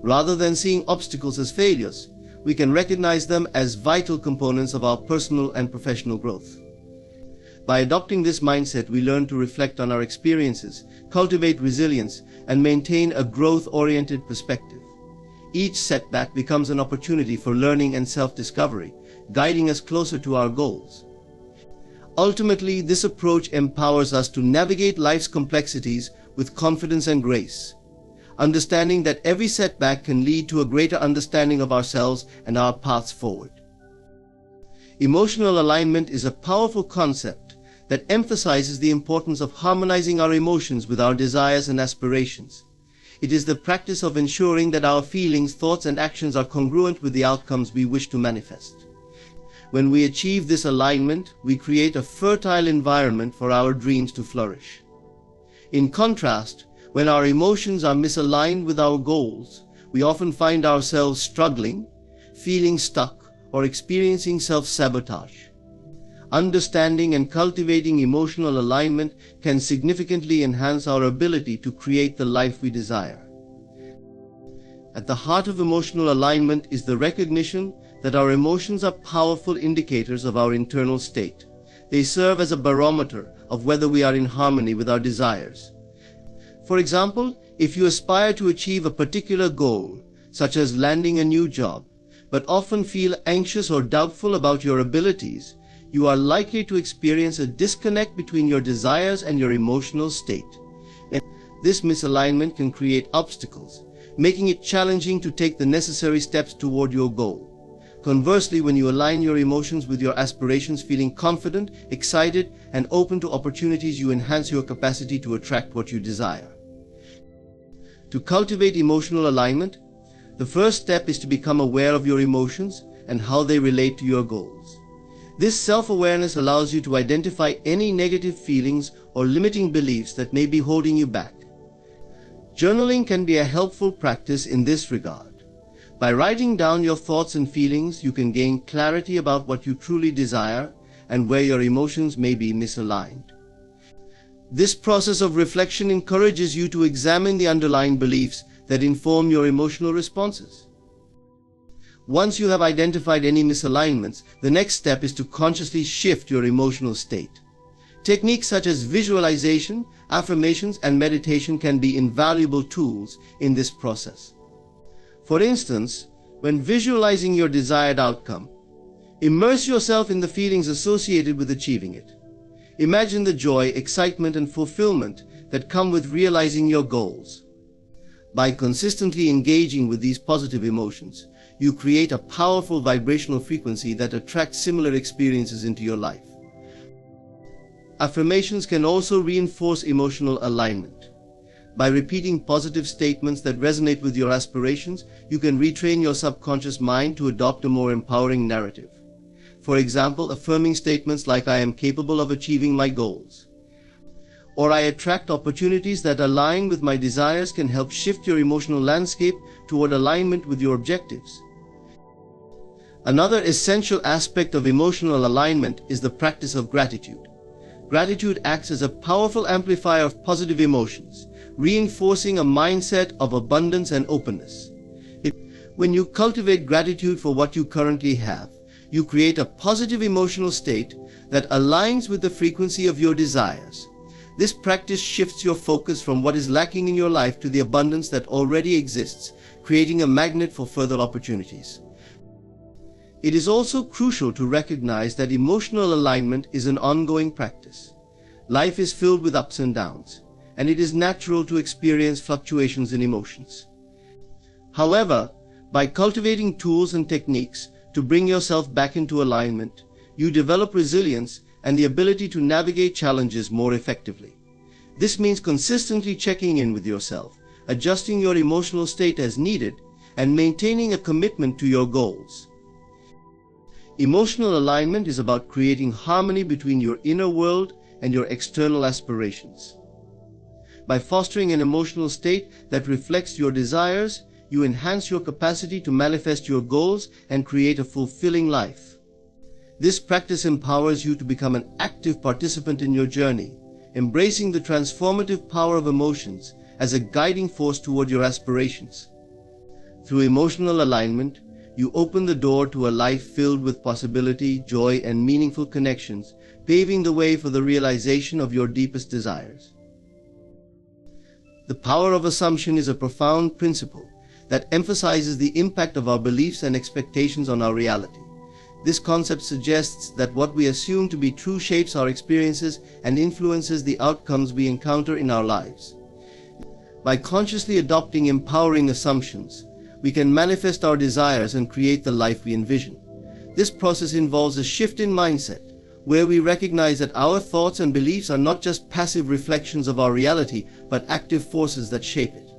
Rather than seeing obstacles as failures, we can recognize them as vital components of our personal and professional growth. By adopting this mindset, we learn to reflect on our experiences, cultivate resilience, and maintain a growth-oriented perspective. Each setback becomes an opportunity for learning and self-discovery, guiding us closer to our goals. Ultimately, this approach empowers us to navigate life's complexities with confidence and grace, understanding that every setback can lead to a greater understanding of ourselves and our paths forward. Emotional alignment is a powerful concept that emphasizes the importance of harmonizing our emotions with our desires and aspirations. It is the practice of ensuring that our feelings, thoughts, and actions are congruent with the outcomes we wish to manifest. When we achieve this alignment, we create a fertile environment for our dreams to flourish. In contrast, when our emotions are misaligned with our goals, we often find ourselves struggling, feeling stuck, or experiencing self-sabotage. Understanding and cultivating emotional alignment can significantly enhance our ability to create the life we desire. At the heart of emotional alignment is the recognition that our emotions are powerful indicators of our internal state. They serve as a barometer of whether we are in harmony with our desires. For example, if you aspire to achieve a particular goal, such as landing a new job, but often feel anxious or doubtful about your abilities, you are likely to experience a disconnect between your desires and your emotional state. And this misalignment can create obstacles, making it challenging to take the necessary steps toward your goal. Conversely, when you align your emotions with your aspirations, feeling confident, excited, and open to opportunities, you enhance your capacity to attract what you desire. To cultivate emotional alignment, the first step is to become aware of your emotions and how they relate to your goals. This self-awareness allows you to identify any negative feelings or limiting beliefs that may be holding you back. Journaling can be a helpful practice in this regard. By writing down your thoughts and feelings, you can gain clarity about what you truly desire and where your emotions may be misaligned. This process of reflection encourages you to examine the underlying beliefs that inform your emotional responses. Once you have identified any misalignments, the next step is to consciously shift your emotional state. Techniques such as visualization, affirmations, and meditation can be invaluable tools in this process. For instance, when visualizing your desired outcome, immerse yourself in the feelings associated with achieving it. Imagine the joy, excitement, and fulfillment that come with realizing your goals. By consistently engaging with these positive emotions, you create a powerful vibrational frequency that attracts similar experiences into your life. Affirmations can also reinforce emotional alignment. By repeating positive statements that resonate with your aspirations, you can retrain your subconscious mind to adopt a more empowering narrative. For example, affirming statements like "I am capable of achieving my goals," or "I attract opportunities that align with my desires" can help shift your emotional landscape toward alignment with your objectives. Another essential aspect of emotional alignment is the practice of gratitude. Gratitude acts as a powerful amplifier of positive emotions, reinforcing a mindset of abundance and openness. When you cultivate gratitude for what you currently have, you create a positive emotional state that aligns with the frequency of your desires. This practice shifts your focus from what is lacking in your life to the abundance that already exists, creating a magnet for further opportunities. It is also crucial to recognize that emotional alignment is an ongoing practice. Life is filled with ups and downs, and it is natural to experience fluctuations in emotions. However, by cultivating tools and techniques to bring yourself back into alignment, you develop resilience and the ability to navigate challenges more effectively. This means consistently checking in with yourself, adjusting your emotional state as needed, and maintaining a commitment to your goals. Emotional alignment is about creating harmony between your inner world and your external aspirations. By fostering an emotional state that reflects your desires, you enhance your capacity to manifest your goals and create a fulfilling life. This practice empowers you to become an active participant in your journey, embracing the transformative power of emotions as a guiding force toward your aspirations. Through emotional alignment, you open the door to a life filled with possibility, joy, and meaningful connections, paving the way for the realization of your deepest desires. The power of assumption is a profound principle that emphasizes the impact of our beliefs and expectations on our reality. This concept suggests that what we assume to be true shapes our experiences and influences the outcomes we encounter in our lives. By consciously adopting empowering assumptions, we can manifest our desires and create the life we envision. This process involves a shift in mindset, where we recognize that our thoughts and beliefs are not just passive reflections of our reality, but active forces that shape it.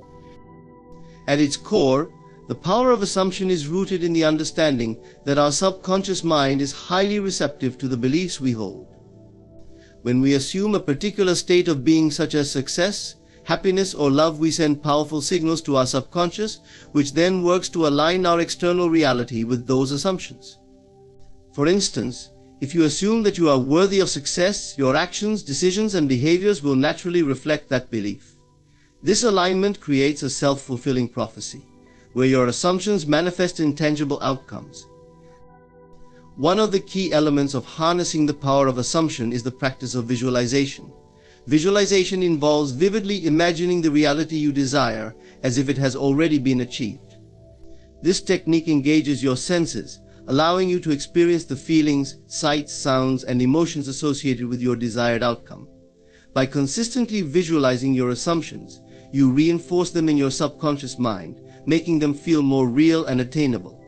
At its core, the power of assumption is rooted in the understanding that our subconscious mind is highly receptive to the beliefs we hold. When we assume a particular state of being, such as success, happiness, or love, we send powerful signals to our subconscious, which then works to align our external reality with those assumptions. For instance, if you assume that you are worthy of success, your actions, decisions, and behaviors will naturally reflect that belief. This alignment creates a self-fulfilling prophecy, where your assumptions manifest in tangible outcomes. One of the key elements of harnessing the power of assumption is the practice of visualization. Visualization involves vividly imagining the reality you desire as if it has already been achieved. This technique engages your senses, allowing you to experience the feelings, sights, sounds, and emotions associated with your desired outcome. By consistently visualizing your assumptions, you reinforce them in your subconscious mind, making them feel more real and attainable.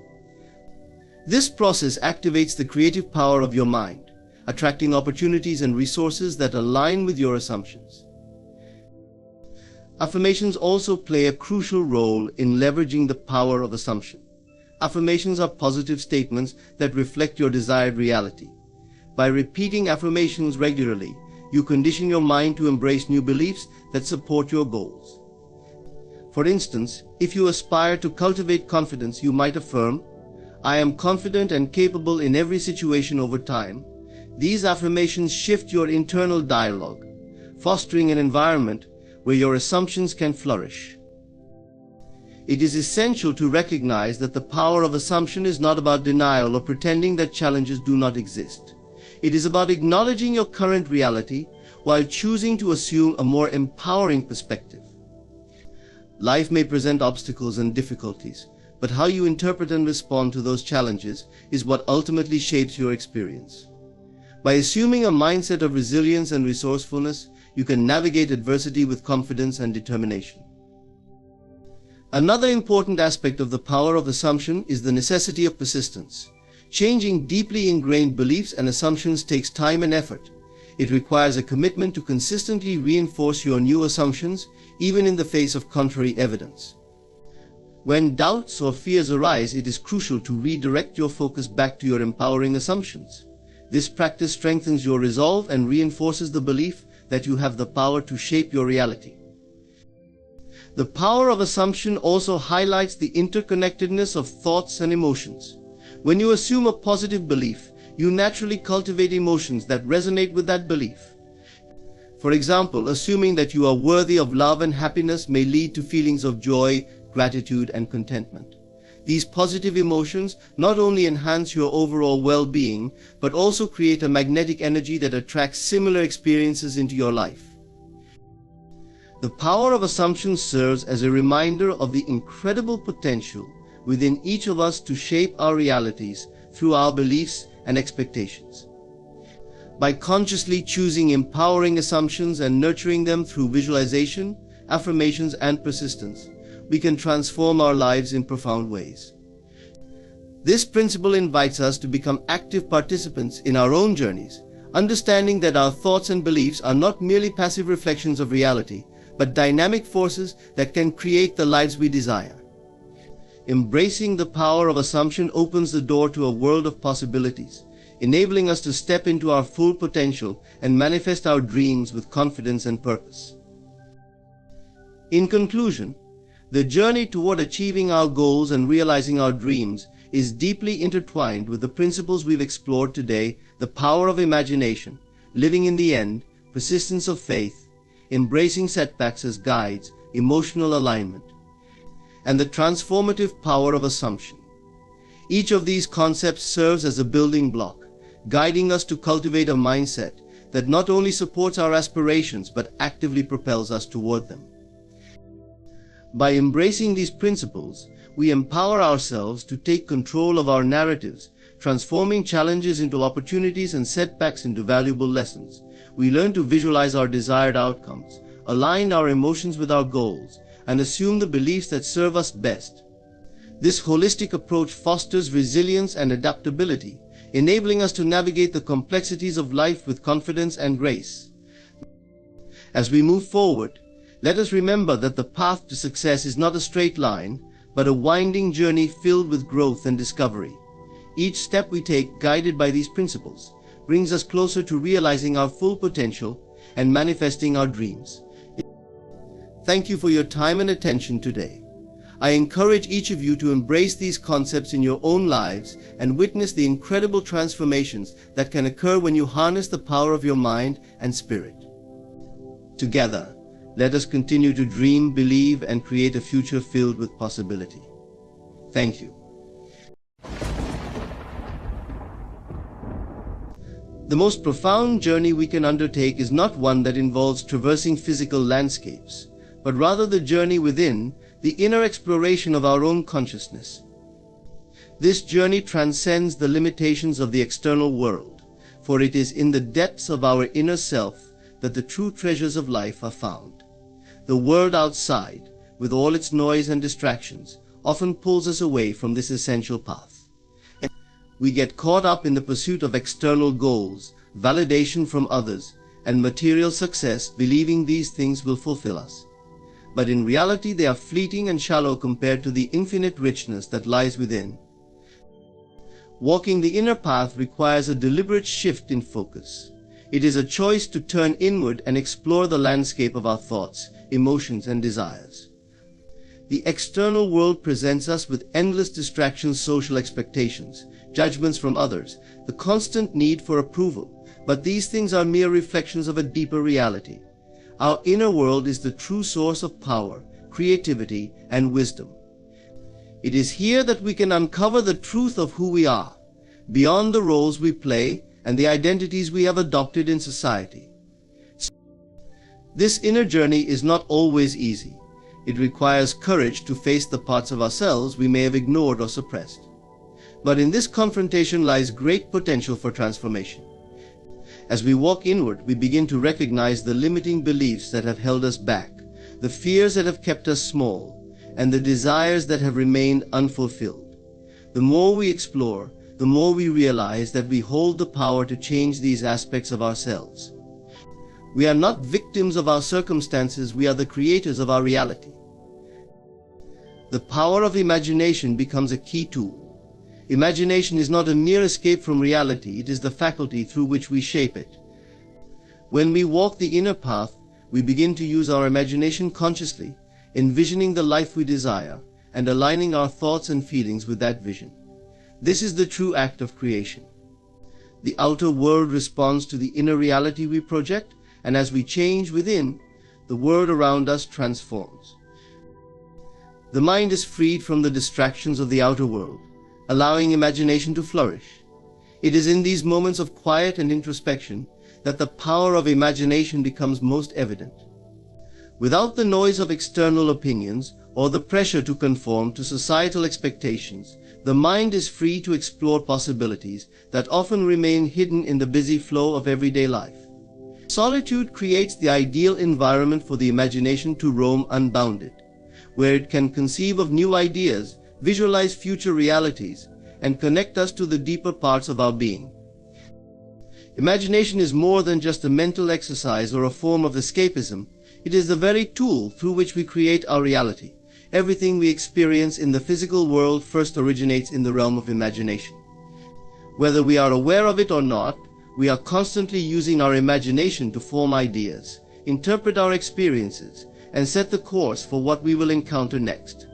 This process activates the creative power of your mind, attracting opportunities and resources that align with your assumptions. Affirmations also play a crucial role in leveraging the power of assumption. Affirmations are positive statements that reflect your desired reality. By repeating affirmations regularly, you condition your mind to embrace new beliefs that support your goals. For instance, if you aspire to cultivate confidence, you might affirm, "I am confident and capable in every situation over time." These affirmations shift your internal dialogue, fostering an environment where your assumptions can flourish. It is essential to recognize that the power of assumption is not about denial or pretending that challenges do not exist. It is about acknowledging your current reality while choosing to assume a more empowering perspective. Life may present obstacles and difficulties, but how you interpret and respond to those challenges is what ultimately shapes your experience. By assuming a mindset of resilience and resourcefulness, you can navigate adversity with confidence and determination. Another important aspect of the power of assumption is the necessity of persistence. Changing deeply ingrained beliefs and assumptions takes time and effort. It requires a commitment to consistently reinforce your new assumptions, even in the face of contrary evidence. When doubts or fears arise, it is crucial to redirect your focus back to your empowering assumptions. This practice strengthens your resolve and reinforces the belief that you have the power to shape your reality. The power of assumption also highlights the interconnectedness of thoughts and emotions. When you assume a positive belief, you naturally cultivate emotions that resonate with that belief. For example, assuming that you are worthy of love and happiness may lead to feelings of joy, gratitude, and contentment. These positive emotions not only enhance your overall well-being, but also create a magnetic energy that attracts similar experiences into your life. The power of assumption serves as a reminder of the incredible potential within each of us to shape our realities through our beliefs and expectations. By consciously choosing empowering assumptions and nurturing them through visualization, affirmations, and persistence, we can transform our lives in profound ways. This principle invites us to become active participants in our own journeys, understanding that our thoughts and beliefs are not merely passive reflections of reality, but dynamic forces that can create the lives we desire. Embracing the power of assumption opens the door to a world of possibilities, enabling us to step into our full potential and manifest our dreams with confidence and purpose. In conclusion, the journey toward achieving our goals and realizing our dreams is deeply intertwined with the principles we've explored today: the power of imagination, living in the end, persistence of faith, embracing setbacks as guides, emotional alignment, and the transformative power of assumption. Each of these concepts serves as a building block, guiding us to cultivate a mindset that not only supports our aspirations but actively propels us toward them. By embracing these principles, we empower ourselves to take control of our narratives, transforming challenges into opportunities and setbacks into valuable lessons. We learn to visualize our desired outcomes, align our emotions with our goals, and assume the beliefs that serve us best. This holistic approach fosters resilience and adaptability, enabling us to navigate the complexities of life with confidence and grace. As we move forward, let us remember that the path to success is not a straight line, but a winding journey filled with growth and discovery. Each step we take, guided by these principles, brings us closer to realizing our full potential and manifesting our dreams. Thank you for your time and attention today. I encourage each of you to embrace these concepts in your own lives and witness the incredible transformations that can occur when you harness the power of your mind and spirit. Together, let us continue to dream, believe, and create a future filled with possibility. Thank you. The most profound journey we can undertake is not one that involves traversing physical landscapes, but rather the journey within, the inner exploration of our own consciousness. This journey transcends the limitations of the external world, for it is in the depths of our inner self that the true treasures of life are found. The world outside, with all its noise and distractions, often pulls us away from this essential path. We get caught up in the pursuit of external goals, validation from others, and material success, believing these things will fulfill us. But in reality, they are fleeting and shallow compared to the infinite richness that lies within. Walking the inner path requires a deliberate shift in focus. It is a choice to turn inward and explore the landscape of our thoughts, emotions, and desires. The external world presents us with endless distractions, social expectations, judgments from others, the constant need for approval, but these things are mere reflections of a deeper reality. Our inner world is the true source of power, creativity, and wisdom. It is here that we can uncover the truth of who we are, beyond the roles we play and the identities we have adopted in society. This inner journey is not always easy. It requires courage to face the parts of ourselves we may have ignored or suppressed. But in this confrontation lies great potential for transformation. As we walk inward, we begin to recognize the limiting beliefs that have held us back, the fears that have kept us small, and the desires that have remained unfulfilled. The more we explore, the more we realize that we hold the power to change these aspects of ourselves. We are not victims of our circumstances, we are the creators of our reality. The power of imagination becomes a key tool. Imagination is not a mere escape from reality, it is the faculty through which we shape it. When we walk the inner path, we begin to use our imagination consciously, envisioning the life we desire and aligning our thoughts and feelings with that vision. This is the true act of creation. The outer world responds to the inner reality we project, and as we change within, the world around us transforms. The mind is freed from the distractions of the outer world, allowing imagination to flourish. It is in these moments of quiet and introspection that the power of imagination becomes most evident. Without the noise of external opinions or the pressure to conform to societal expectations, the mind is free to explore possibilities that often remain hidden in the busy flow of everyday life. Solitude creates the ideal environment for the imagination to roam unbounded, where it can conceive of new ideas, visualize future realities, and connect us to the deeper parts of our being. Imagination is more than just a mental exercise or a form of escapism. It is the very tool through which we create our reality. Everything we experience in the physical world first originates in the realm of imagination. Whether we are aware of it or not, we are constantly using our imagination to form ideas, interpret our experiences, and set the course for what we will encounter next.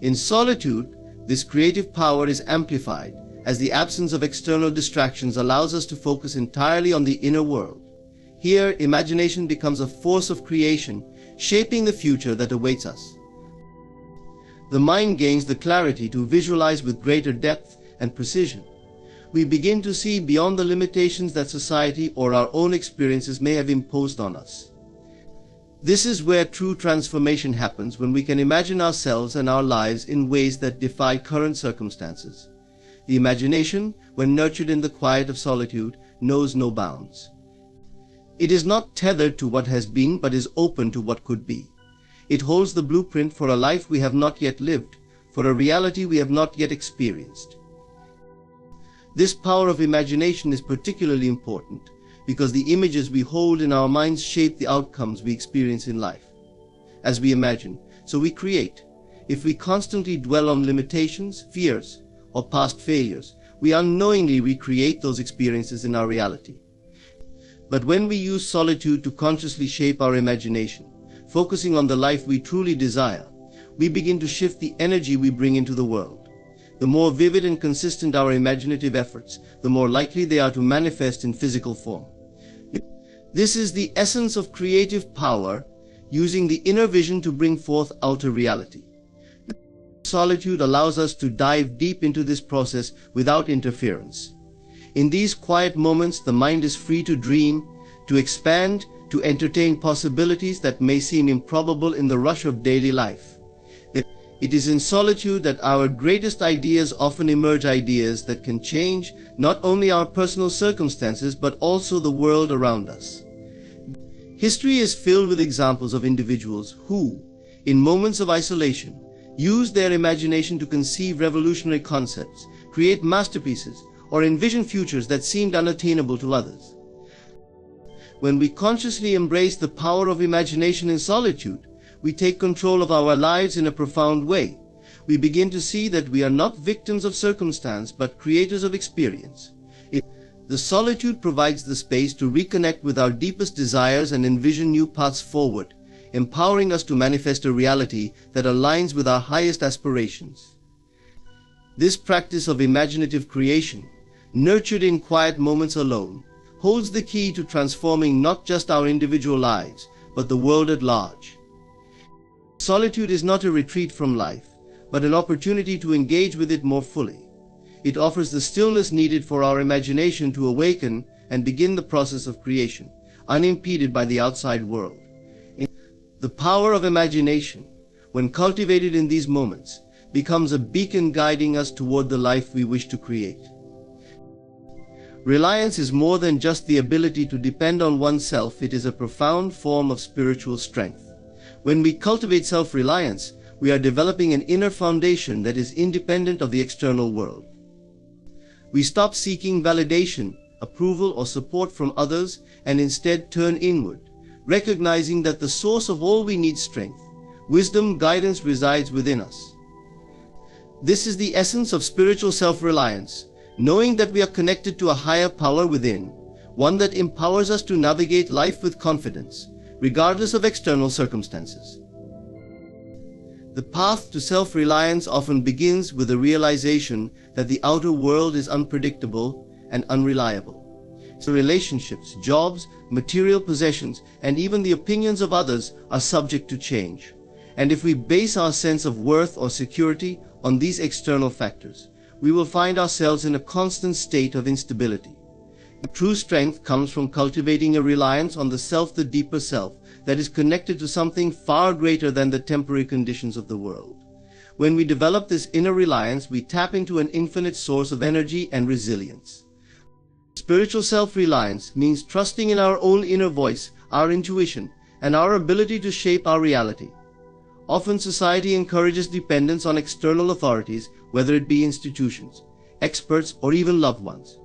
In solitude, this creative power is amplified as the absence of external distractions allows us to focus entirely on the inner world. Here, imagination becomes a force of creation, shaping the future that awaits us. The mind gains the clarity to visualize with greater depth and precision. We begin to see beyond the limitations that society or our own experiences may have imposed on us. This is where true transformation happens, when we can imagine ourselves and our lives in ways that defy current circumstances. The imagination, when nurtured in the quiet of solitude, knows no bounds. It is not tethered to what has been, but is open to what could be. It holds the blueprint for a life we have not yet lived, for a reality we have not yet experienced. This power of imagination is particularly important because the images we hold in our minds shape the outcomes we experience in life. As we imagine, so we create. If we constantly dwell on limitations, fears, or past failures, we unknowingly recreate those experiences in our reality. But when we use solitude to consciously shape our imagination, focusing on the life we truly desire, we begin to shift the energy we bring into the world. The more vivid and consistent our imaginative efforts, the more likely they are to manifest in physical form. This is the essence of creative power, using the inner vision to bring forth outer reality. Solitude allows us to dive deep into this process without interference. In these quiet moments, the mind is free to dream, to expand, to entertain possibilities that may seem improbable in the rush of daily life. It is in solitude that our greatest ideas often emerge, ideas that can change not only our personal circumstances but also the world around us. History is filled with examples of individuals who, in moments of isolation, used their imagination to conceive revolutionary concepts, create masterpieces, or envision futures that seemed unattainable to others. When we consciously embrace the power of imagination in solitude, we take control of our lives in a profound way. We begin to see that we are not victims of circumstance, but creators of experience. The solitude provides the space to reconnect with our deepest desires and envision new paths forward, empowering us to manifest a reality that aligns with our highest aspirations. This practice of imaginative creation, nurtured in quiet moments alone, holds the key to transforming not just our individual lives, but the world at large. Solitude is not a retreat from life, but an opportunity to engage with it more fully. It offers the stillness needed for our imagination to awaken and begin the process of creation, unimpeded by the outside world. The power of imagination, when cultivated in these moments, becomes a beacon guiding us toward the life we wish to create. Reliance is more than just the ability to depend on oneself. It is a profound form of spiritual strength. When we cultivate self-reliance, we are developing an inner foundation that is independent of the external world. We stop seeking validation, approval, or support from others and instead turn inward, recognizing that the source of all we need, strength, wisdom, guidance, resides within us. This is the essence of spiritual self-reliance, knowing that we are connected to a higher power within, one that empowers us to navigate life with confidence, regardless of external circumstances. The path to self-reliance often begins with the realization that the outer world is unpredictable and unreliable. So relationships, jobs, material possessions, and even the opinions of others are subject to change. And if we base our sense of worth or security on these external factors, we will find ourselves in a constant state of instability. True strength comes from cultivating a reliance on the self, the deeper self, that is connected to something far greater than the temporary conditions of the world. When we develop this inner reliance, we tap into an infinite source of energy and resilience. Spiritual self-reliance means trusting in our own inner voice, our intuition, and our ability to shape our reality. Often society encourages dependence on external authorities, whether it be institutions, experts, or even loved ones.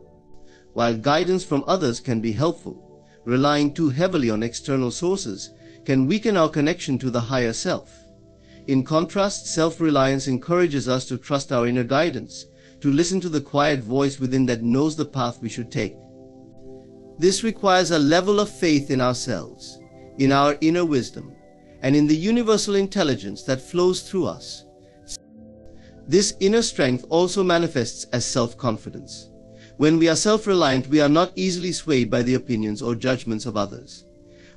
While guidance from others can be helpful, relying too heavily on external sources can weaken our connection to the higher self. In contrast, self-reliance encourages us to trust our inner guidance, to listen to the quiet voice within that knows the path we should take. This requires a level of faith in ourselves, in our inner wisdom, and in the universal intelligence that flows through us. This inner strength also manifests as self-confidence. When we are self-reliant, we are not easily swayed by the opinions or judgments of others.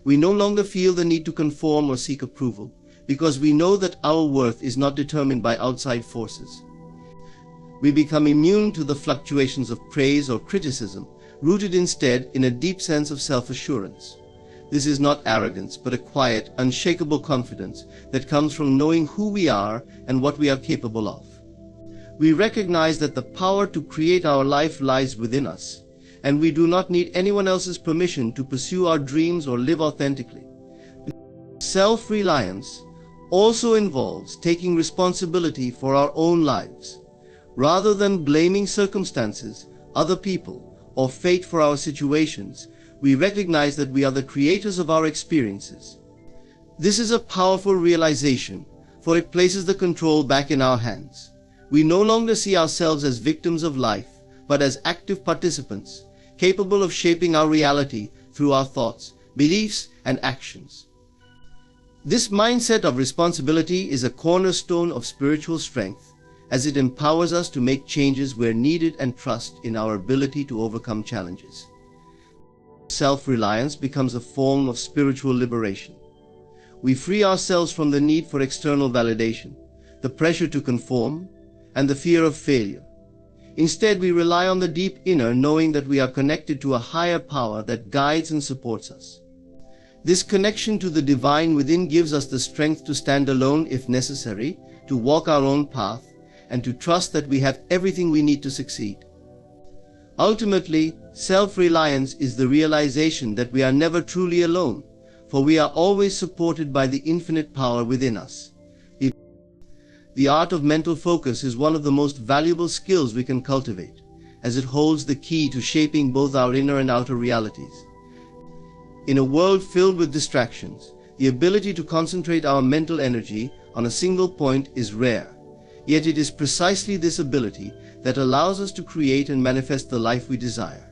We no longer feel the need to conform or seek approval, because we know that our worth is not determined by outside forces. We become immune to the fluctuations of praise or criticism, rooted instead in a deep sense of self-assurance. This is not arrogance, but a quiet, unshakable confidence that comes from knowing who we are and what we are capable of. We recognize that the power to create our life lies within us, and we do not need anyone else's permission to pursue our dreams or live authentically. Self-reliance also involves taking responsibility for our own lives. Rather than blaming circumstances, other people, or fate for our situations, we recognize that we are the creators of our experiences. This is a powerful realization, for it places the control back in our hands. We no longer see ourselves as victims of life, but as active participants, capable of shaping our reality through our thoughts, beliefs, and actions. This mindset of responsibility is a cornerstone of spiritual strength, as it empowers us to make changes where needed and trust in our ability to overcome challenges. Self-reliance becomes a form of spiritual liberation. We free ourselves from the need for external validation, the pressure to conform, and the fear of failure. Instead, we rely on the deep inner, knowing that we are connected to a higher power that guides and supports us. This connection to the divine within gives us the strength to stand alone if necessary, to walk our own path, and to trust that we have everything we need to succeed. Ultimately, self-reliance is the realization that we are never truly alone, for we are always supported by the infinite power within us. The art of mental focus is one of the most valuable skills we can cultivate, as it holds the key to shaping both our inner and outer realities. In a world filled with distractions, the ability to concentrate our mental energy on a single point is rare, yet it is precisely this ability that allows us to create and manifest the life we desire.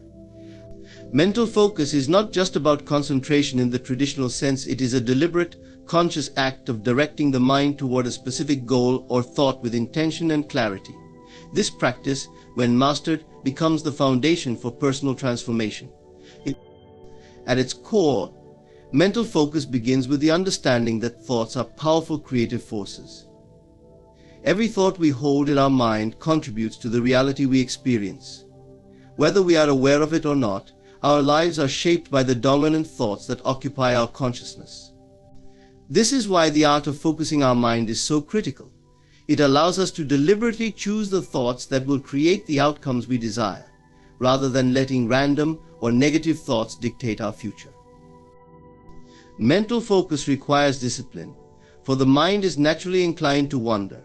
Mental focus is not just about concentration in the traditional sense. It is a deliberate, conscious act of directing the mind toward a specific goal or thought with intention and clarity. This practice, when mastered, becomes the foundation for personal transformation. At its core, mental focus begins with the understanding that thoughts are powerful creative forces. Every thought we hold in our mind contributes to the reality we experience. Whether we are aware of it or not, our lives are shaped by the dominant thoughts that occupy our consciousness. This is why the art of focusing our mind is so critical. It allows us to deliberately choose the thoughts that will create the outcomes we desire, rather than letting random or negative thoughts dictate our future. Mental focus requires discipline, for the mind is naturally inclined to wander.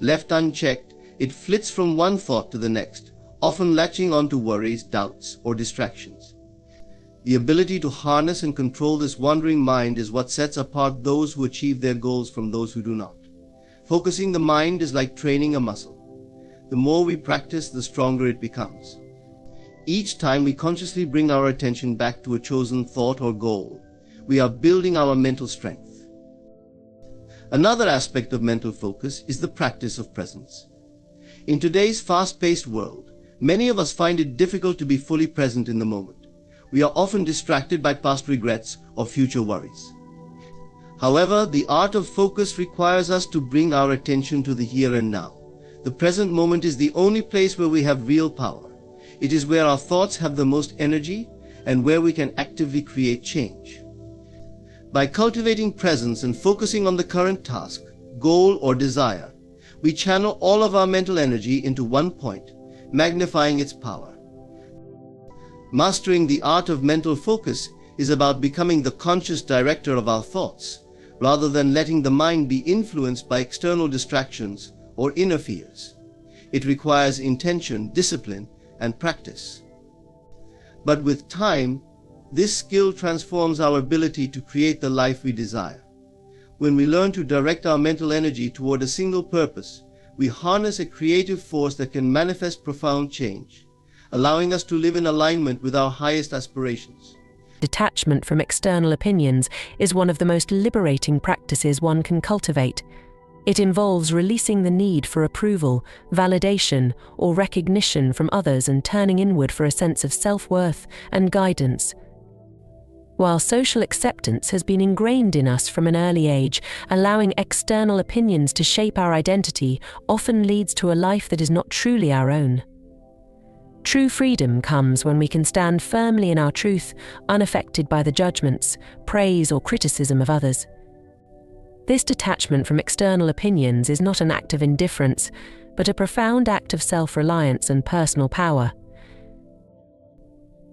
Left unchecked, it flits from one thought to the next, often latching onto worries, doubts, or distractions. The ability to harness and control this wandering mind is what sets apart those who achieve their goals from those who do not. Focusing the mind is like training a muscle. The more we practice, the stronger it becomes. Each time we consciously bring our attention back to a chosen thought or goal, we are building our mental strength. Another aspect of mental focus is the practice of presence. In today's fast-paced world, many of us find it difficult to be fully present in the moment. We are often distracted by past regrets or future worries. However, the art of focus requires us to bring our attention to the here and now. The present moment is the only place where we have real power. It is where our thoughts have the most energy and where we can actively create change. By cultivating presence and focusing on the current task, goal, or desire, we channel all of our mental energy into one point, magnifying its power. Mastering the art of mental focus is about becoming the conscious director of our thoughts, rather than letting the mind be influenced by external distractions or inner fears. It requires intention, discipline, and practice. But with time, this skill transforms our ability to create the life we desire. When we learn to direct our mental energy toward a single purpose, we harness a creative force that can manifest profound change, allowing us to live in alignment with our highest aspirations. Detachment from external opinions is one of the most liberating practices one can cultivate. It involves releasing the need for approval, validation, or recognition from others and turning inward for a sense of self-worth and guidance. While social acceptance has been ingrained in us from an early age, allowing external opinions to shape our identity often leads to a life that is not truly our own. True freedom comes when we can stand firmly in our truth, unaffected by the judgments, praise, or criticism of others. This detachment from external opinions is not an act of indifference, but a profound act of self-reliance and personal power.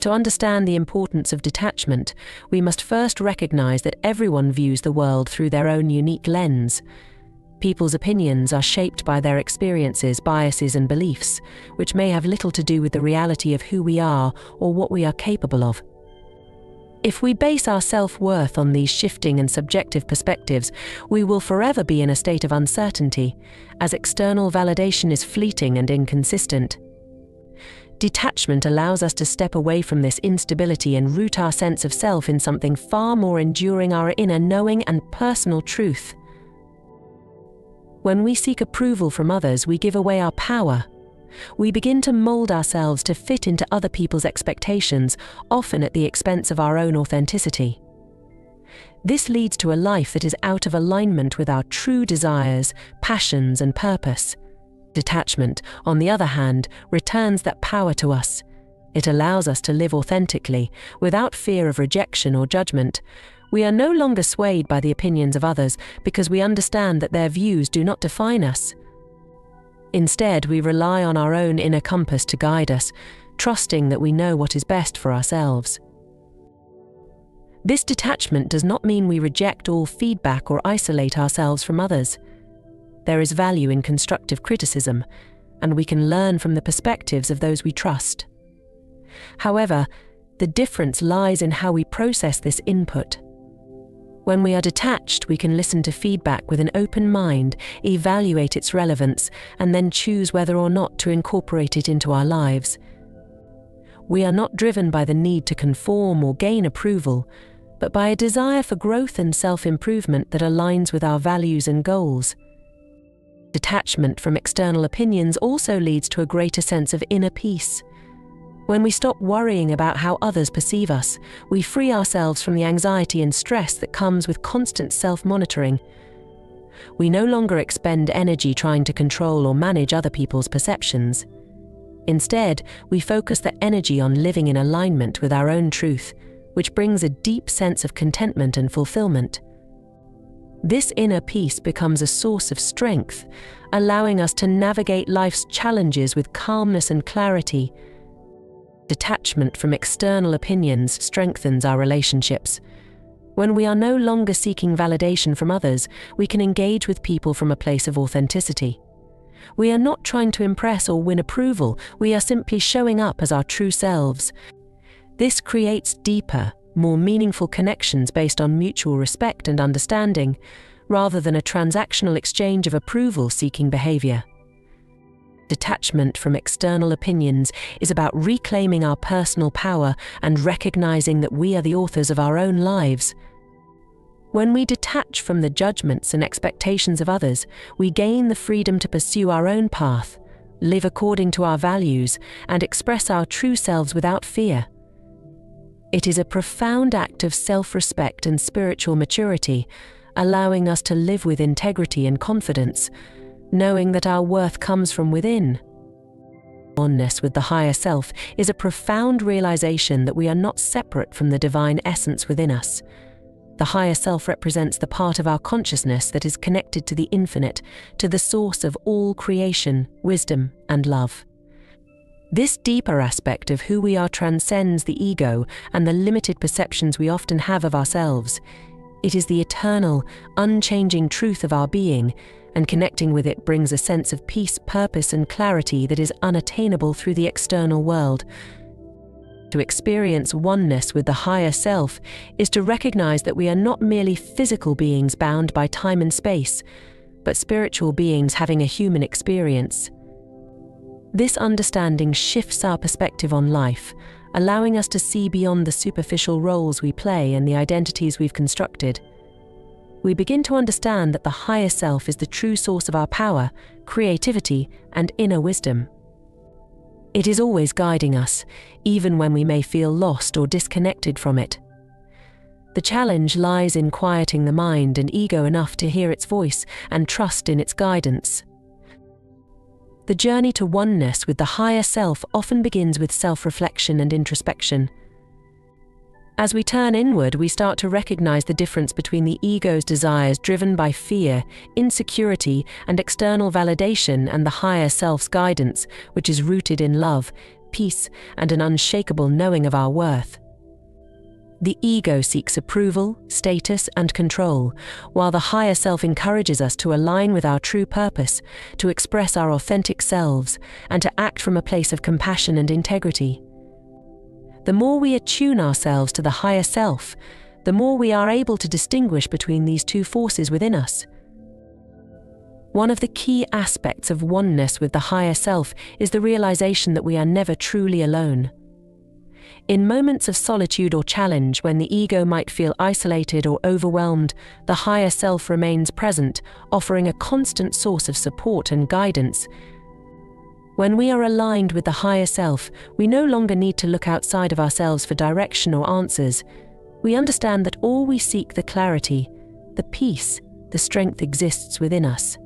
To understand the importance of detachment, we must first recognize that everyone views the world through their own unique lens. People's opinions are shaped by their experiences, biases, and beliefs, which may have little to do with the reality of who we are or what we are capable of. If we base our self-worth on these shifting and subjective perspectives, we will forever be in a state of uncertainty, as external validation is fleeting and inconsistent. Detachment allows us to step away from this instability and root our sense of self in something far more enduring, our inner knowing and personal truth. When we seek approval from others, we give away our power. We begin to mold ourselves to fit into other people's expectations, often at the expense of our own authenticity. This leads to a life that is out of alignment with our true desires, passions, and purpose. Detachment, on the other hand, returns that power to us. It allows us to live authentically, without fear of rejection or judgment. We are no longer swayed by the opinions of others because we understand that their views do not define us. Instead, we rely on our own inner compass to guide us, trusting that we know what is best for ourselves. This detachment does not mean we reject all feedback or isolate ourselves from others. there is value in constructive criticism, and we can learn from the perspectives of those we trust. However, the difference lies in how we process this input. When we are detached, we can listen to feedback with an open mind, evaluate its relevance, and then choose whether or not to incorporate it into our lives. We are not driven by the need to conform or gain approval, but by a desire for growth and self-improvement that aligns with our values and goals. Detachment from external opinions also leads to a greater sense of inner peace. When we stop worrying about how others perceive us, we free ourselves from the anxiety and stress that comes with constant self-monitoring. We no longer expend energy trying to control or manage other people's perceptions. Instead, we focus the energy on living in alignment with our own truth, which brings a deep sense of contentment and fulfillment. This inner peace becomes a source of strength, allowing us to navigate life's challenges with calmness and clarity. Detachment from external opinions strengthens our relationships. When we are no longer seeking validation from others, we can engage with people from a place of authenticity. We are not trying to impress or win approval, we are simply showing up as our true selves. This creates deeper, more meaningful connections based on mutual respect and understanding, rather than a transactional exchange of approval-seeking behavior. Detachment from external opinions is about reclaiming our personal power and recognizing that we are the authors of our own lives. When we detach from the judgments and expectations of others, we gain the freedom to pursue our own path, live according to our values, and express our true selves without fear. It is a profound act of self-respect and spiritual maturity, allowing us to live with integrity and confidence, knowing that our worth comes from within. Oneness with the higher self is a profound realization that we are not separate from the divine essence within us. The higher self represents the part of our consciousness that is connected to the infinite, to the source of all creation, wisdom, and love. This deeper aspect of who we are transcends the ego and the limited perceptions we often have of ourselves. It is the eternal, unchanging truth of our being, and connecting with it brings a sense of peace, purpose, and clarity that is unattainable through the external world. To experience oneness with the higher self is to recognize that we are not merely physical beings bound by time and space, but spiritual beings having a human experience. This understanding shifts our perspective on life, allowing us to see beyond the superficial roles we play and the identities we've constructed. We begin to understand that the higher self is the true source of our power, creativity, and inner wisdom. It is always guiding us, even when we may feel lost or disconnected from it. The challenge lies in quieting the mind and ego enough to hear its voice and trust in its guidance. The journey to oneness with the higher self often begins with self-reflection and introspection. As we turn inward, we start to recognize the difference between the ego's desires driven by fear, insecurity, and external validation and the higher self's guidance, which is rooted in love, peace, and an unshakable knowing of our worth. The ego seeks approval, status, and control, while the higher self encourages us to align with our true purpose, to express our authentic selves, and to act from a place of compassion and integrity. The more we attune ourselves to the higher self, the more we are able to distinguish between these two forces within us. One of the key aspects of oneness with the higher self is the realization that we are never truly alone. In moments of solitude or challenge, when the ego might feel isolated or overwhelmed, the higher self remains present, offering a constant source of support and guidance. When we are aligned with the higher self, we no longer need to look outside of ourselves for direction or answers. We understand that all we seek, the clarity, the peace, the strength exists within us.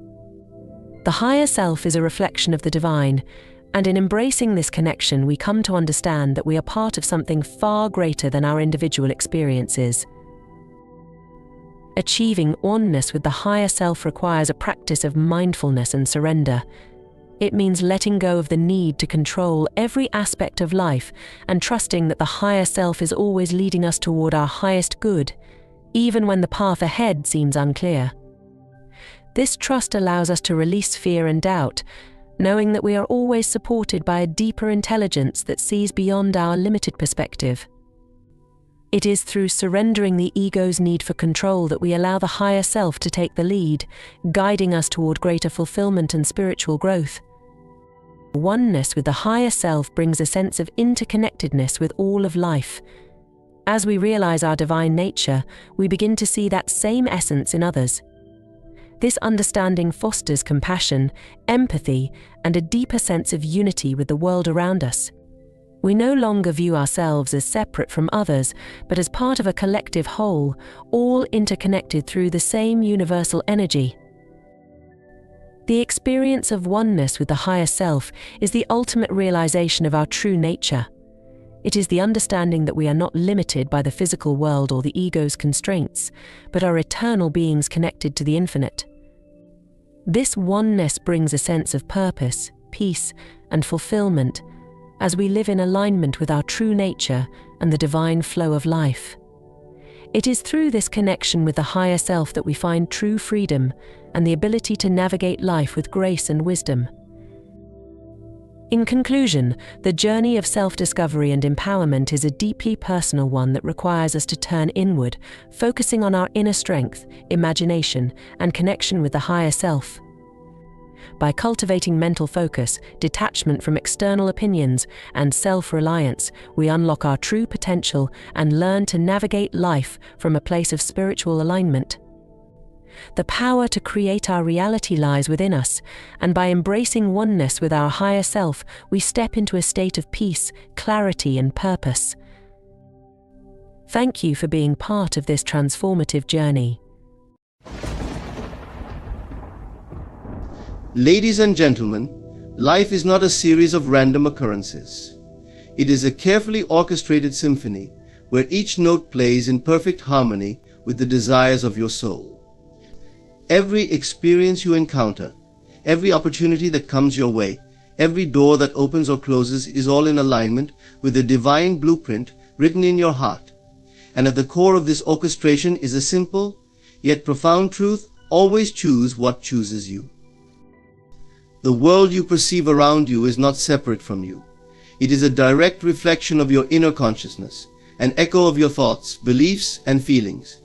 The higher self is a reflection of the divine, and in embracing this connection, we come to understand that we are part of something far greater than our individual experiences. Achieving oneness with the higher self requires a practice of mindfulness and surrender. It means letting go of the need to control every aspect of life and trusting that the higher self is always leading us toward our highest good, even when the path ahead seems unclear. This trust allows us to release fear and doubt, knowing that we are always supported by a deeper intelligence that sees beyond our limited perspective. It is through surrendering the ego's need for control that we allow the higher self to take the lead, guiding us toward greater fulfillment and spiritual growth. Oneness with the higher self brings a sense of interconnectedness with all of life. As we realize our divine nature, we begin to see that same essence in others. This understanding fosters compassion, empathy, and a deeper sense of unity with the world around us. We no longer view ourselves as separate from others, but as part of a collective whole, all interconnected through the same universal energy. The experience of oneness with the higher self is the ultimate realization of our true nature. It is the understanding that we are not limited by the physical world or the ego's constraints, but are eternal beings connected to the infinite. This oneness brings a sense of purpose, peace, and fulfillment as we live in alignment with our true nature and the divine flow of life. It is through this connection with the higher self that we find true freedom and the ability to navigate life with grace and wisdom. In conclusion, the journey of self-discovery and empowerment is a deeply personal one that requires us to turn inward, focusing on our inner strength, imagination, and connection with the higher self. By cultivating mental focus, detachment from external opinions, and self-reliance, we unlock our true potential and learn to navigate life from a place of spiritual alignment. The power to create our reality lies within us, and by embracing oneness with our higher self, we step into a state of peace, clarity, and purpose. Thank you for being part of this transformative journey. Ladies and gentlemen, life is not a series of random occurrences. It is a carefully orchestrated symphony where each note plays in perfect harmony with the desires of your soul. Every experience you encounter, every opportunity that comes your way, every door that opens or closes is all in alignment with the divine blueprint written in your heart. And at the core of this orchestration is a simple, yet profound truth: always choose what chooses you. The world you perceive around you is not separate from you. It is a direct reflection of your inner consciousness, an echo of your thoughts, beliefs, and feelings.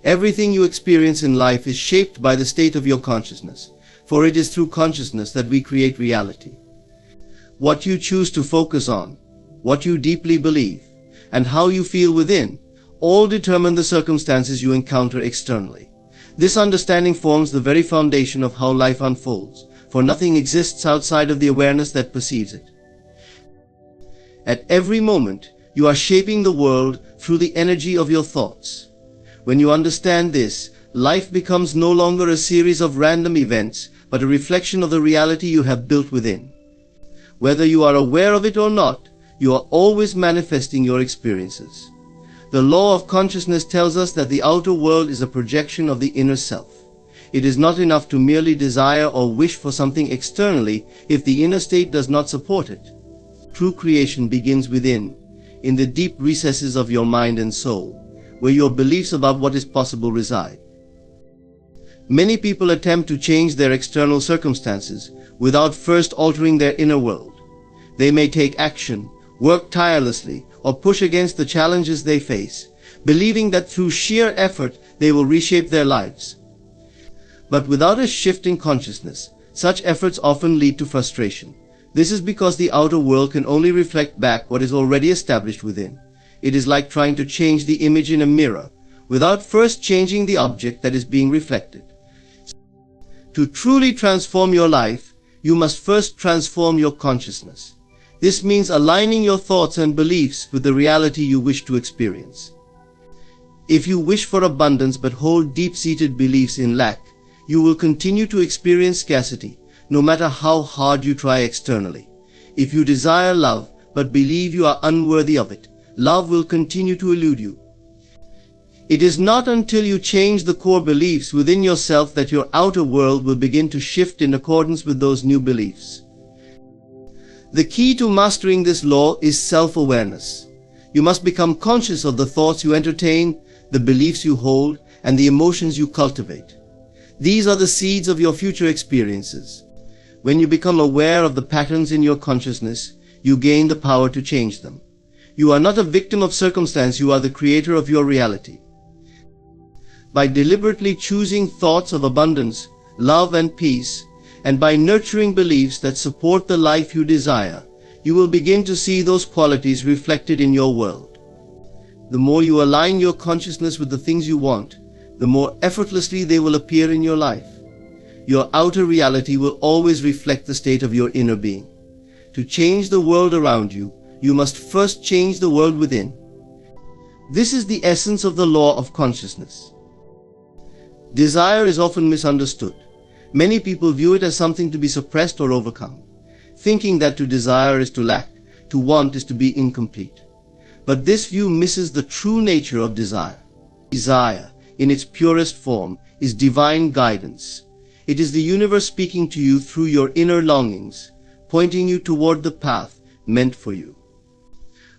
Everything you experience in life is shaped by the state of your consciousness, for it is through consciousness that we create reality. What you choose to focus on, what you deeply believe, and how you feel within, all determine the circumstances you encounter externally. This understanding forms the very foundation of how life unfolds, for nothing exists outside of the awareness that perceives it. At every moment, you are shaping the world through the energy of your thoughts. When you understand this, life becomes no longer a series of random events, but a reflection of the reality you have built within. Whether you are aware of it or not, you are always manifesting your experiences. The law of consciousness tells us that the outer world is a projection of the inner self. It is not enough to merely desire or wish for something externally if the inner state does not support it. True creation begins within, in the deep recesses of your mind and soul, where your beliefs about what is possible reside. Many people attempt to change their external circumstances without first altering their inner world. They may take action, work tirelessly, or push against the challenges they face, believing that through sheer effort they will reshape their lives. But without a shift in consciousness, such efforts often lead to frustration. This is because the outer world can only reflect back what is already established within. It is like trying to change the image in a mirror without first changing the object that is being reflected. To truly transform your life, you must first transform your consciousness. This means aligning your thoughts and beliefs with the reality you wish to experience. If you wish for abundance but hold deep-seated beliefs in lack, you will continue to experience scarcity, no matter how hard you try externally. If you desire love but believe you are unworthy of it, love will continue to elude you. It is not until you change the core beliefs within yourself that your outer world will begin to shift in accordance with those new beliefs. The key to mastering this law is self-awareness. You must become conscious of the thoughts you entertain, the beliefs you hold, and the emotions you cultivate. These are the seeds of your future experiences. When you become aware of the patterns in your consciousness, you gain the power to change them. You are not a victim of circumstance, you are the creator of your reality. By deliberately choosing thoughts of abundance, love and peace, and by nurturing beliefs that support the life you desire, you will begin to see those qualities reflected in your world. The more you align your consciousness with the things you want, the more effortlessly they will appear in your life. Your outer reality will always reflect the state of your inner being. To change the world around you, you must first change the world within. This is the essence of the law of consciousness. Desire is often misunderstood. Many people view it as something to be suppressed or overcome, thinking that to desire is to lack, to want is to be incomplete. But this view misses the true nature of desire. Desire, in its purest form, is divine guidance. It is the universe speaking to you through your inner longings, pointing you toward the path meant for you.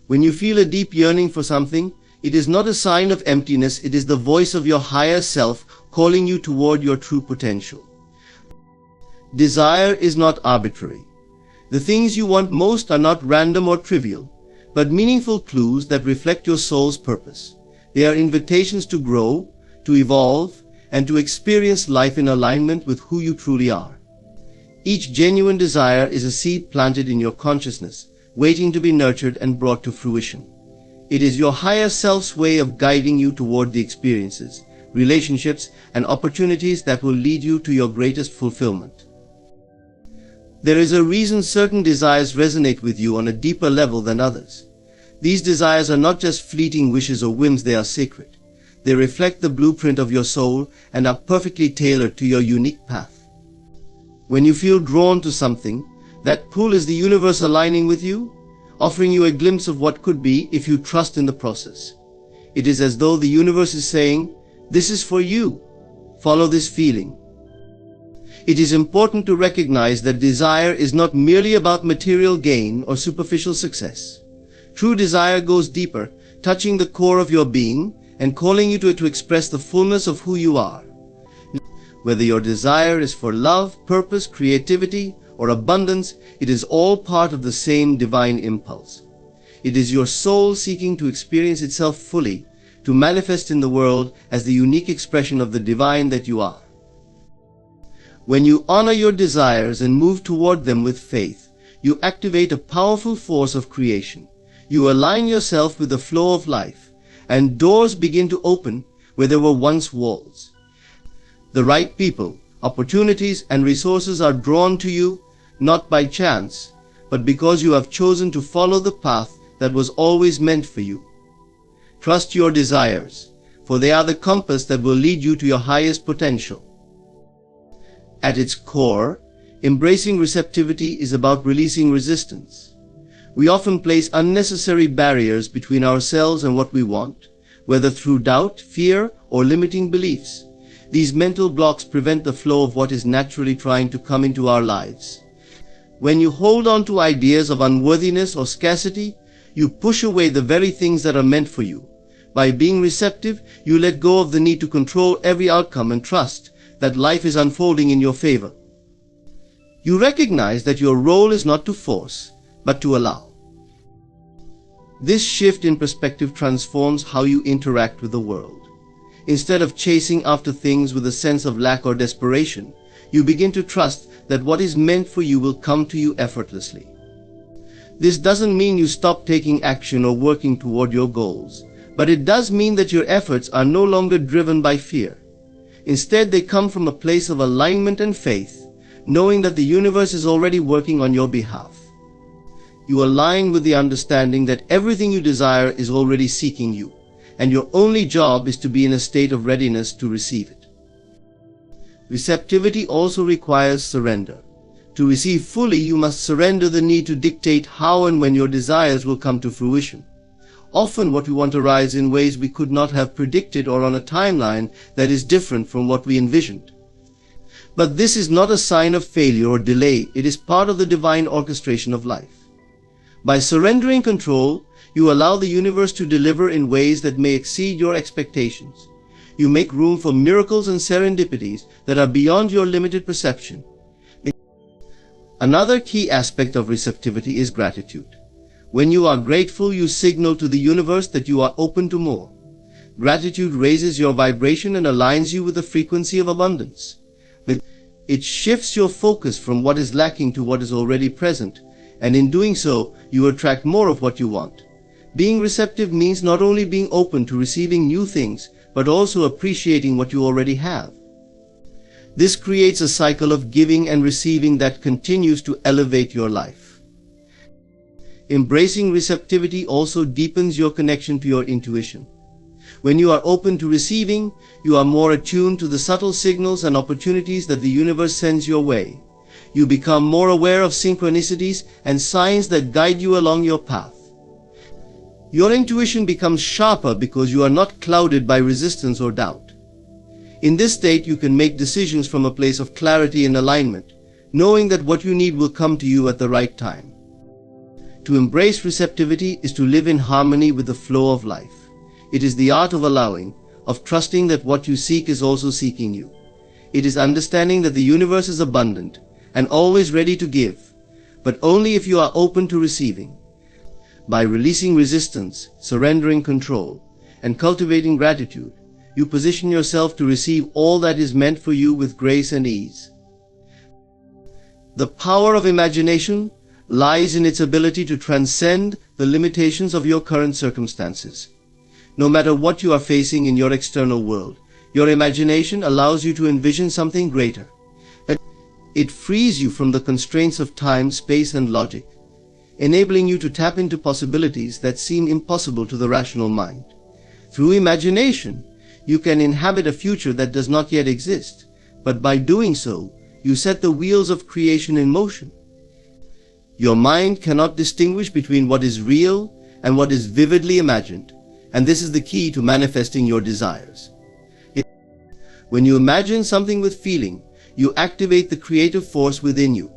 When you feel a deep yearning for something, it is not a sign of emptiness, it is the voice of your higher self calling you toward your true potential. Desire is not arbitrary. The things you want most are not random or trivial, but meaningful clues that reflect your soul's purpose. They are invitations to grow, to evolve, and to experience life in alignment with who you truly are. Each genuine desire is a seed planted in your consciousness, waiting to be nurtured and brought to fruition. It is your higher self's way of guiding you toward the experiences, relationships, and opportunities that will lead you to your greatest fulfillment. There is a reason certain desires resonate with you on a deeper level than others. These desires are not just fleeting wishes or whims, they are sacred. They reflect the blueprint of your soul and are perfectly tailored to your unique path. When you feel drawn to something, that pull is the universe aligning with you, offering you a glimpse of what could be if you trust in the process. It is as though the universe is saying, "This is for you. Follow this feeling." It is important to recognize that desire is not merely about material gain or superficial success. True desire goes deeper, touching the core of your being and calling you to express the fullness of who you are. Whether your desire is for love, purpose, creativity, or abundance, it is all part of the same divine impulse. It is your soul seeking to experience itself fully, to manifest in the world as the unique expression of the divine that you are. When you honor your desires and move toward them with faith, you activate a powerful force of creation. You align yourself with the flow of life, and doors begin to open where there were once walls. The right people, opportunities, and resources are drawn to you, not by chance, but because you have chosen to follow the path that was always meant for you. Trust your desires, for they are the compass that will lead you to your highest potential. At its core, embracing receptivity is about releasing resistance. We often place unnecessary barriers between ourselves and what we want, whether through doubt, fear, or limiting beliefs. These mental blocks prevent the flow of what is naturally trying to come into our lives. When you hold on to ideas of unworthiness or scarcity, you push away the very things that are meant for you. By being receptive, you let go of the need to control every outcome and trust that life is unfolding in your favor. You recognize that your role is not to force, but to allow. This shift in perspective transforms how you interact with the world. Instead of chasing after things with a sense of lack or desperation, you begin to trust that what is meant for you will come to you effortlessly. This doesn't mean you stop taking action or working toward your goals, but it does mean that your efforts are no longer driven by fear. Instead, they come from a place of alignment and faith, knowing that the universe is already working on your behalf. You align with the understanding that everything you desire is already seeking you, and your only job is to be in a state of readiness to receive it. Receptivity also requires surrender. To receive fully, you must surrender the need to dictate how and when your desires will come to fruition. Often what we want arises in ways we could not have predicted or on a timeline that is different from what we envisioned. But this is not a sign of failure or delay, it is part of the divine orchestration of life. By surrendering control, you allow the universe to deliver in ways that may exceed your expectations. You make room for miracles and serendipities that are beyond your limited perception. Another key aspect of receptivity is gratitude. When you are grateful, you signal to the universe that you are open to more. Gratitude raises your vibration and aligns you with the frequency of abundance. It shifts your focus from what is lacking to what is already present, and in doing so, you attract more of what you want. Being receptive means not only being open to receiving new things, but also appreciating what you already have. This creates a cycle of giving and receiving that continues to elevate your life. Embracing receptivity also deepens your connection to your intuition. When you are open to receiving, you are more attuned to the subtle signals and opportunities that the universe sends your way. You become more aware of synchronicities and signs that guide you along your path. Your intuition becomes sharper because you are not clouded by resistance or doubt. In this state, you can make decisions from a place of clarity and alignment, knowing that what you need will come to you at the right time. To embrace receptivity is to live in harmony with the flow of life. It is the art of allowing, of trusting that what you seek is also seeking you. It is understanding that the universe is abundant and always ready to give, but only if you are open to receiving. By releasing resistance, surrendering control, and cultivating gratitude, you position yourself to receive all that is meant for you with grace and ease. The power of imagination lies in its ability to transcend the limitations of your current circumstances. No matter what you are facing in your external world, your imagination allows you to envision something greater. It frees you from the constraints of time, space, and logic, enabling you to tap into possibilities that seem impossible to the rational mind. Through imagination, you can inhabit a future that does not yet exist, but by doing so, you set the wheels of creation in motion. Your mind cannot distinguish between what is real and what is vividly imagined, and this is the key to manifesting your desires. When you imagine something with feeling, you activate the creative force within you.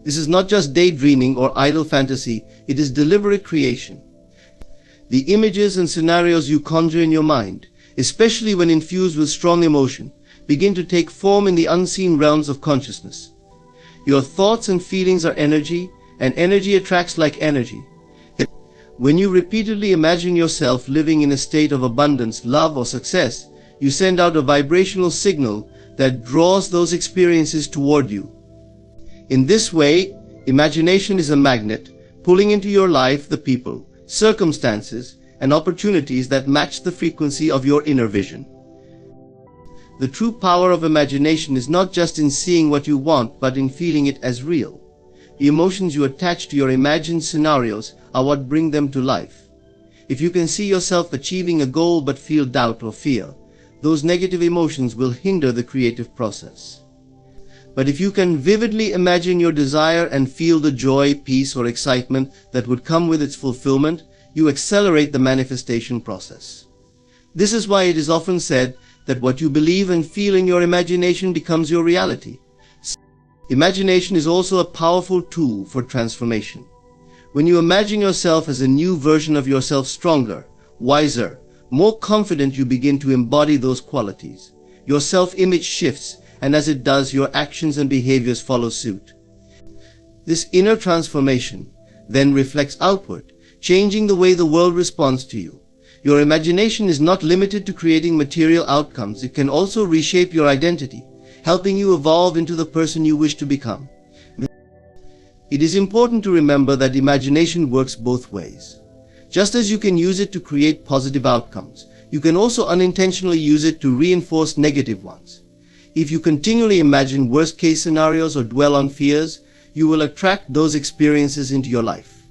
This is not just daydreaming or idle fantasy, it is deliberate creation. The images and scenarios you conjure in your mind, especially when infused with strong emotion, begin to take form in the unseen realms of consciousness. Your thoughts and feelings are energy, and energy attracts like energy. When you repeatedly imagine yourself living in a state of abundance, love, or success, you send out a vibrational signal that draws those experiences toward you. In this way, imagination is a magnet, pulling into your life the people, circumstances, and opportunities that match the frequency of your inner vision. The true power of imagination is not just in seeing what you want, but in feeling it as real. The emotions you attach to your imagined scenarios are what bring them to life. If you can see yourself achieving a goal but feel doubt or fear, those negative emotions will hinder the creative process. But if you can vividly imagine your desire and feel the joy, peace, or excitement that would come with its fulfillment, you accelerate the manifestation process. This is why it is often said that what you believe and feel in your imagination becomes your reality. Imagination is also a powerful tool for transformation. When you imagine yourself as a new version of yourself, stronger, wiser, more confident, you begin to embody those qualities. Your self-image shifts, and as it does, your actions and behaviors follow suit. This inner transformation then reflects outward, changing the way the world responds to you. Your imagination is not limited to creating material outcomes. It can also reshape your identity, helping you evolve into the person you wish to become. It is important to remember that imagination works both ways. Just as you can use it to create positive outcomes, you can also unintentionally use it to reinforce negative ones. If you continually imagine worst-case scenarios or dwell on fears, you will attract those experiences into your life.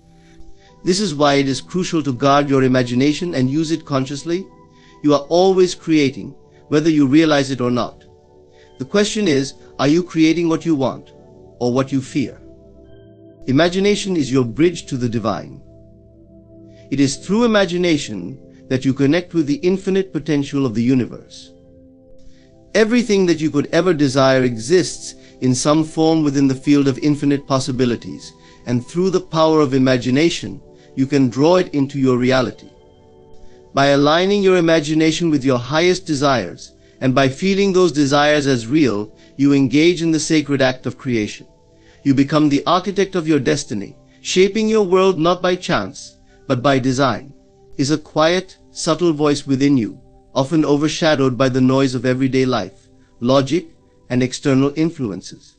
This is why it is crucial to guard your imagination and use it consciously. You are always creating, whether you realize it or not. The question is, are you creating what you want or what you fear? Imagination is your bridge to the divine. It is through imagination that you connect with the infinite potential of the universe. Everything that you could ever desire exists in some form within the field of infinite possibilities, and through the power of imagination, you can draw it into your reality. By aligning your imagination with your highest desires, and by feeling those desires as real, you engage in the sacred act of creation. You become the architect of your destiny, shaping your world not by chance, but by design. Is a quiet, subtle voice within you, often overshadowed by the noise of everyday life, logic, and external influences.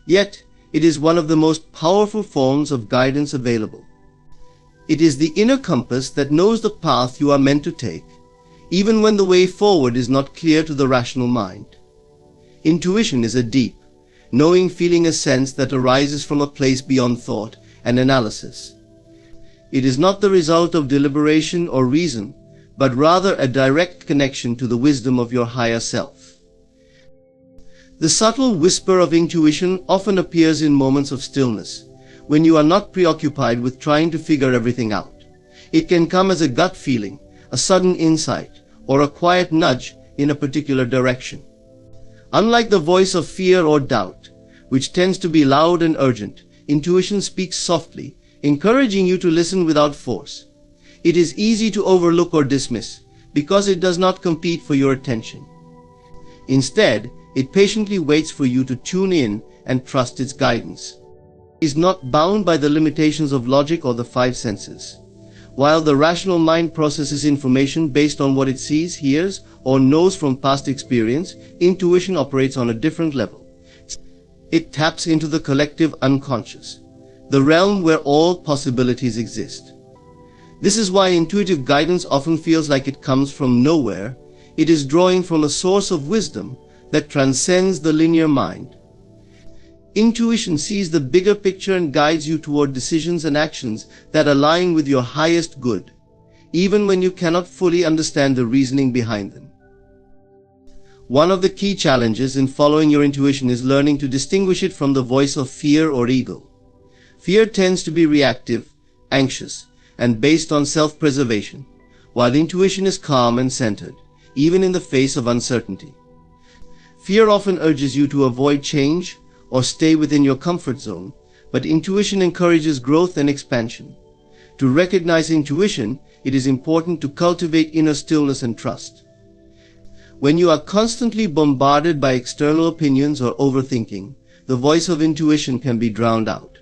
Yet, it is one of the most powerful forms of guidance available. It is the inner compass that knows the path you are meant to take, even when the way forward is not clear to the rational mind. Intuition is a deep, knowing feeling, a sense that arises from a place beyond thought and analysis. It is not the result of deliberation or reason, but rather a direct connection to the wisdom of your higher self. The subtle whisper of intuition often appears in moments of stillness, when you are not preoccupied with trying to figure everything out. It can come as a gut feeling, a sudden insight, or a quiet nudge in a particular direction. Unlike the voice of fear or doubt, which tends to be loud and urgent, intuition speaks softly, encouraging you to listen without force. It is easy to overlook or dismiss, because it does not compete for your attention. Instead, it patiently waits for you to tune in and trust its guidance. It is not bound by the limitations of logic or the five senses. While the rational mind processes information based on what it sees, hears, or knows from past experience, intuition operates on a different level. It taps into the collective unconscious, the realm where all possibilities exist. This is why intuitive guidance often feels like it comes from nowhere. It is drawing from a source of wisdom that transcends the linear mind. Intuition sees the bigger picture and guides you toward decisions and actions that align with your highest good, even when you cannot fully understand the reasoning behind them. One of the key challenges in following your intuition is learning to distinguish it from the voice of fear or ego. Fear tends to be reactive, anxious, and based on self-preservation, while intuition is calm and centered, even in the face of uncertainty. Fear often urges you to avoid change or stay within your comfort zone, but intuition encourages growth and expansion. To recognize intuition, it is important to cultivate inner stillness and trust. When you are constantly bombarded by external opinions or overthinking, the voice of intuition can be drowned out.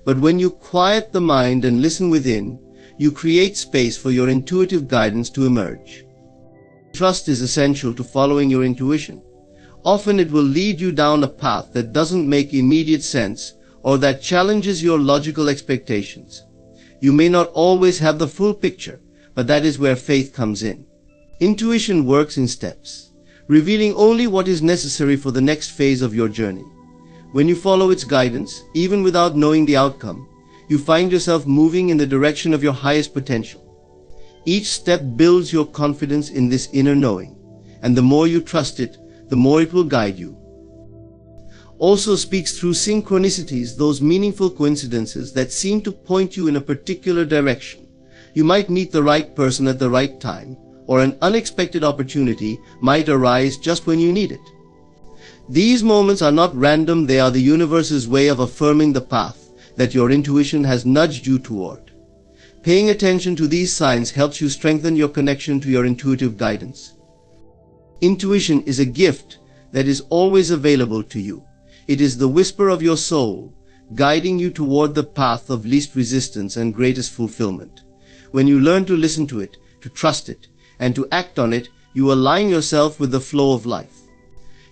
But when you quiet the mind and listen within, you create space for your intuitive guidance to emerge. Trust is essential to following your intuition. Often it will lead you down a path that doesn't make immediate sense or that challenges your logical expectations. You may not always have the full picture, but that is where faith comes in. Intuition works in steps, revealing only what is necessary for the next phase of your journey. When you follow its guidance, even without knowing the outcome, you find yourself moving in the direction of your highest potential. Each step builds your confidence in this inner knowing, and the more you trust it, the more it will guide you. Also speaks through synchronicities, those meaningful coincidences that seem to point you in a particular direction. You might meet the right person at the right time, or an unexpected opportunity might arise just when you need it. These moments are not random, they are the universe's way of affirming the path that your intuition has nudged you toward. Paying attention to these signs helps you strengthen your connection to your intuitive guidance. Intuition is a gift that is always available to you. It is the whisper of your soul, guiding you toward the path of least resistance and greatest fulfillment. When you learn to listen to it, to trust it, and to act on it, you align yourself with the flow of life.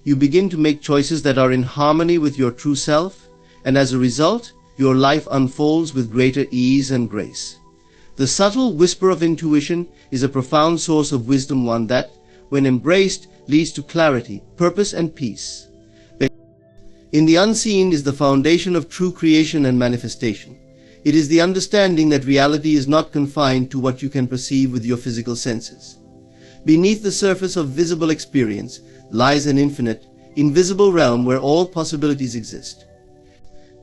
You begin to make choices that are in harmony with your true self, and as a result, your life unfolds with greater ease and grace. The subtle whisper of intuition is a profound source of wisdom, one that, when embraced, leads to clarity, purpose, and peace. In the unseen is the foundation of true creation and manifestation. It is the understanding that reality is not confined to what you can perceive with your physical senses. Beneath the surface of visible experience lies an infinite, invisible realm where all possibilities exist.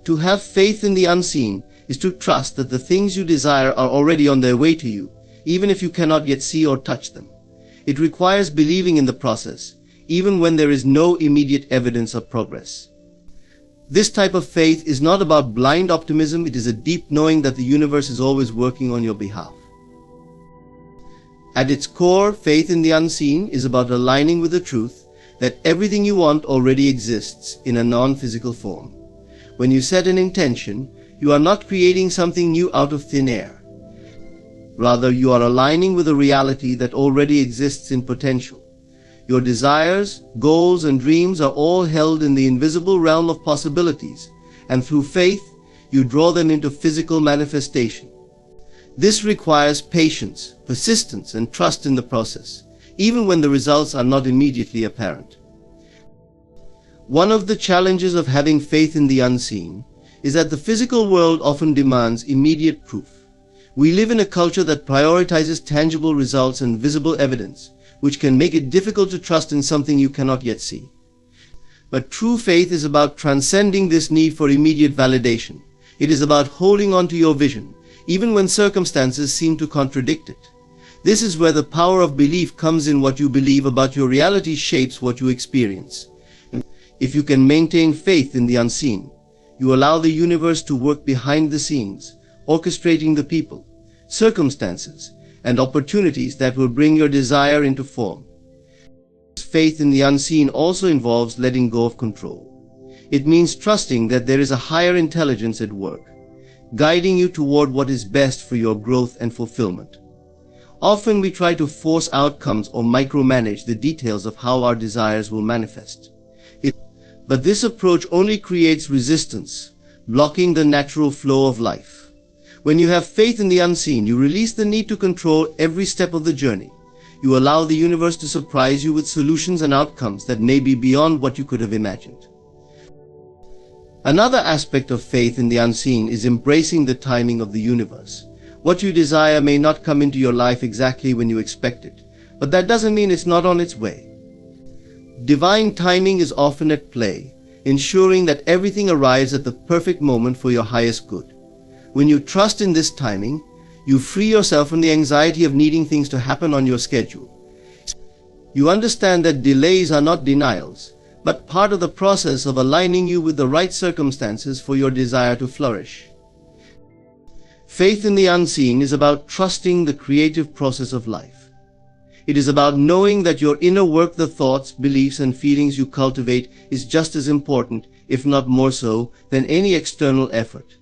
To have faith in the unseen is to trust that the things you desire are already on their way to you, even if you cannot yet see or touch them. It requires believing in the process, even when there is no immediate evidence of progress. This type of faith is not about blind optimism, it is a deep knowing that the universe is always working on your behalf. At its core, faith in the unseen is about aligning with the truth that everything you want already exists in a non-physical form. When you set an intention, you are not creating something new out of thin air. Rather, you are aligning with a reality that already exists in potential. Your desires, goals, and dreams are all held in the invisible realm of possibilities, and through faith, you draw them into physical manifestation. This requires patience, persistence, and trust in the process, even when the results are not immediately apparent. One of the challenges of having faith in the unseen is that the physical world often demands immediate proof. We live in a culture that prioritizes tangible results and visible evidence, which can make it difficult to trust in something you cannot yet see. But true faith is about transcending this need for immediate validation. It is about holding on to your vision, even when circumstances seem to contradict it. This is where the power of belief comes in. What you believe about your reality shapes what you experience. If you can maintain faith in the unseen, you allow the universe to work behind the scenes, orchestrating the people, circumstances, and opportunities that will bring your desire into form. Faith in the unseen also involves letting go of control. It means trusting that there is a higher intelligence at work, guiding you toward what is best for your growth and fulfillment. Often we try to force outcomes or micromanage the details of how our desires will manifest. But this approach only creates resistance, blocking the natural flow of life. When you have faith in the unseen, you release the need to control every step of the journey. You allow the universe to surprise you with solutions and outcomes that may be beyond what you could have imagined. Another aspect of faith in the unseen is embracing the timing of the universe. What you desire may not come into your life exactly when you expect it, but that doesn't mean it's not on its way. Divine timing is often at play, ensuring that everything arrives at the perfect moment for your highest good. When you trust in this timing, you free yourself from the anxiety of needing things to happen on your schedule. You understand that delays are not denials, but part of the process of aligning you with the right circumstances for your desire to flourish. Faith in the unseen is about trusting the creative process of life. It is about knowing that your inner work, the thoughts, beliefs, and feelings you cultivate, is just as important, if not more so, than any external effort.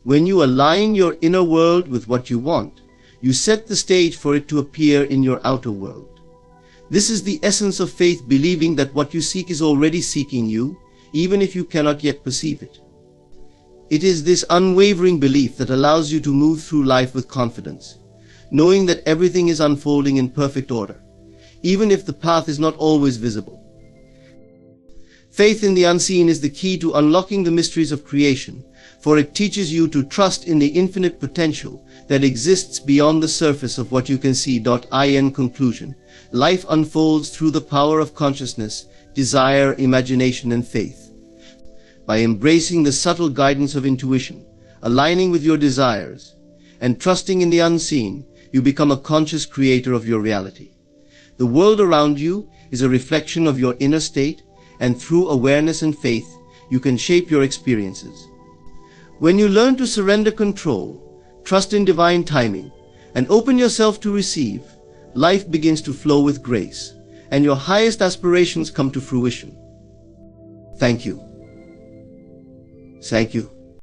When you align your inner world with what you want, you set the stage for it to appear in your outer world. This is the essence of faith, believing that what you seek is already seeking you, even if you cannot yet perceive it. It is this unwavering belief that allows you to move through life with confidence, knowing that everything is unfolding in perfect order, even if the path is not always visible. Faith in the unseen is the key to unlocking the mysteries of creation, for it teaches you to trust in the infinite potential that exists beyond the surface of what you can see. In conclusion, life unfolds through the power of consciousness, desire, imagination, and faith. By embracing the subtle guidance of intuition, aligning with your desires, and trusting in the unseen, you become a conscious creator of your reality. The world around you is a reflection of your inner state, and through awareness and faith, you can shape your experiences. When you learn to surrender control, trust in divine timing, and open yourself to receive, life begins to flow with grace, and your highest aspirations come to fruition. Thank you. Thank you.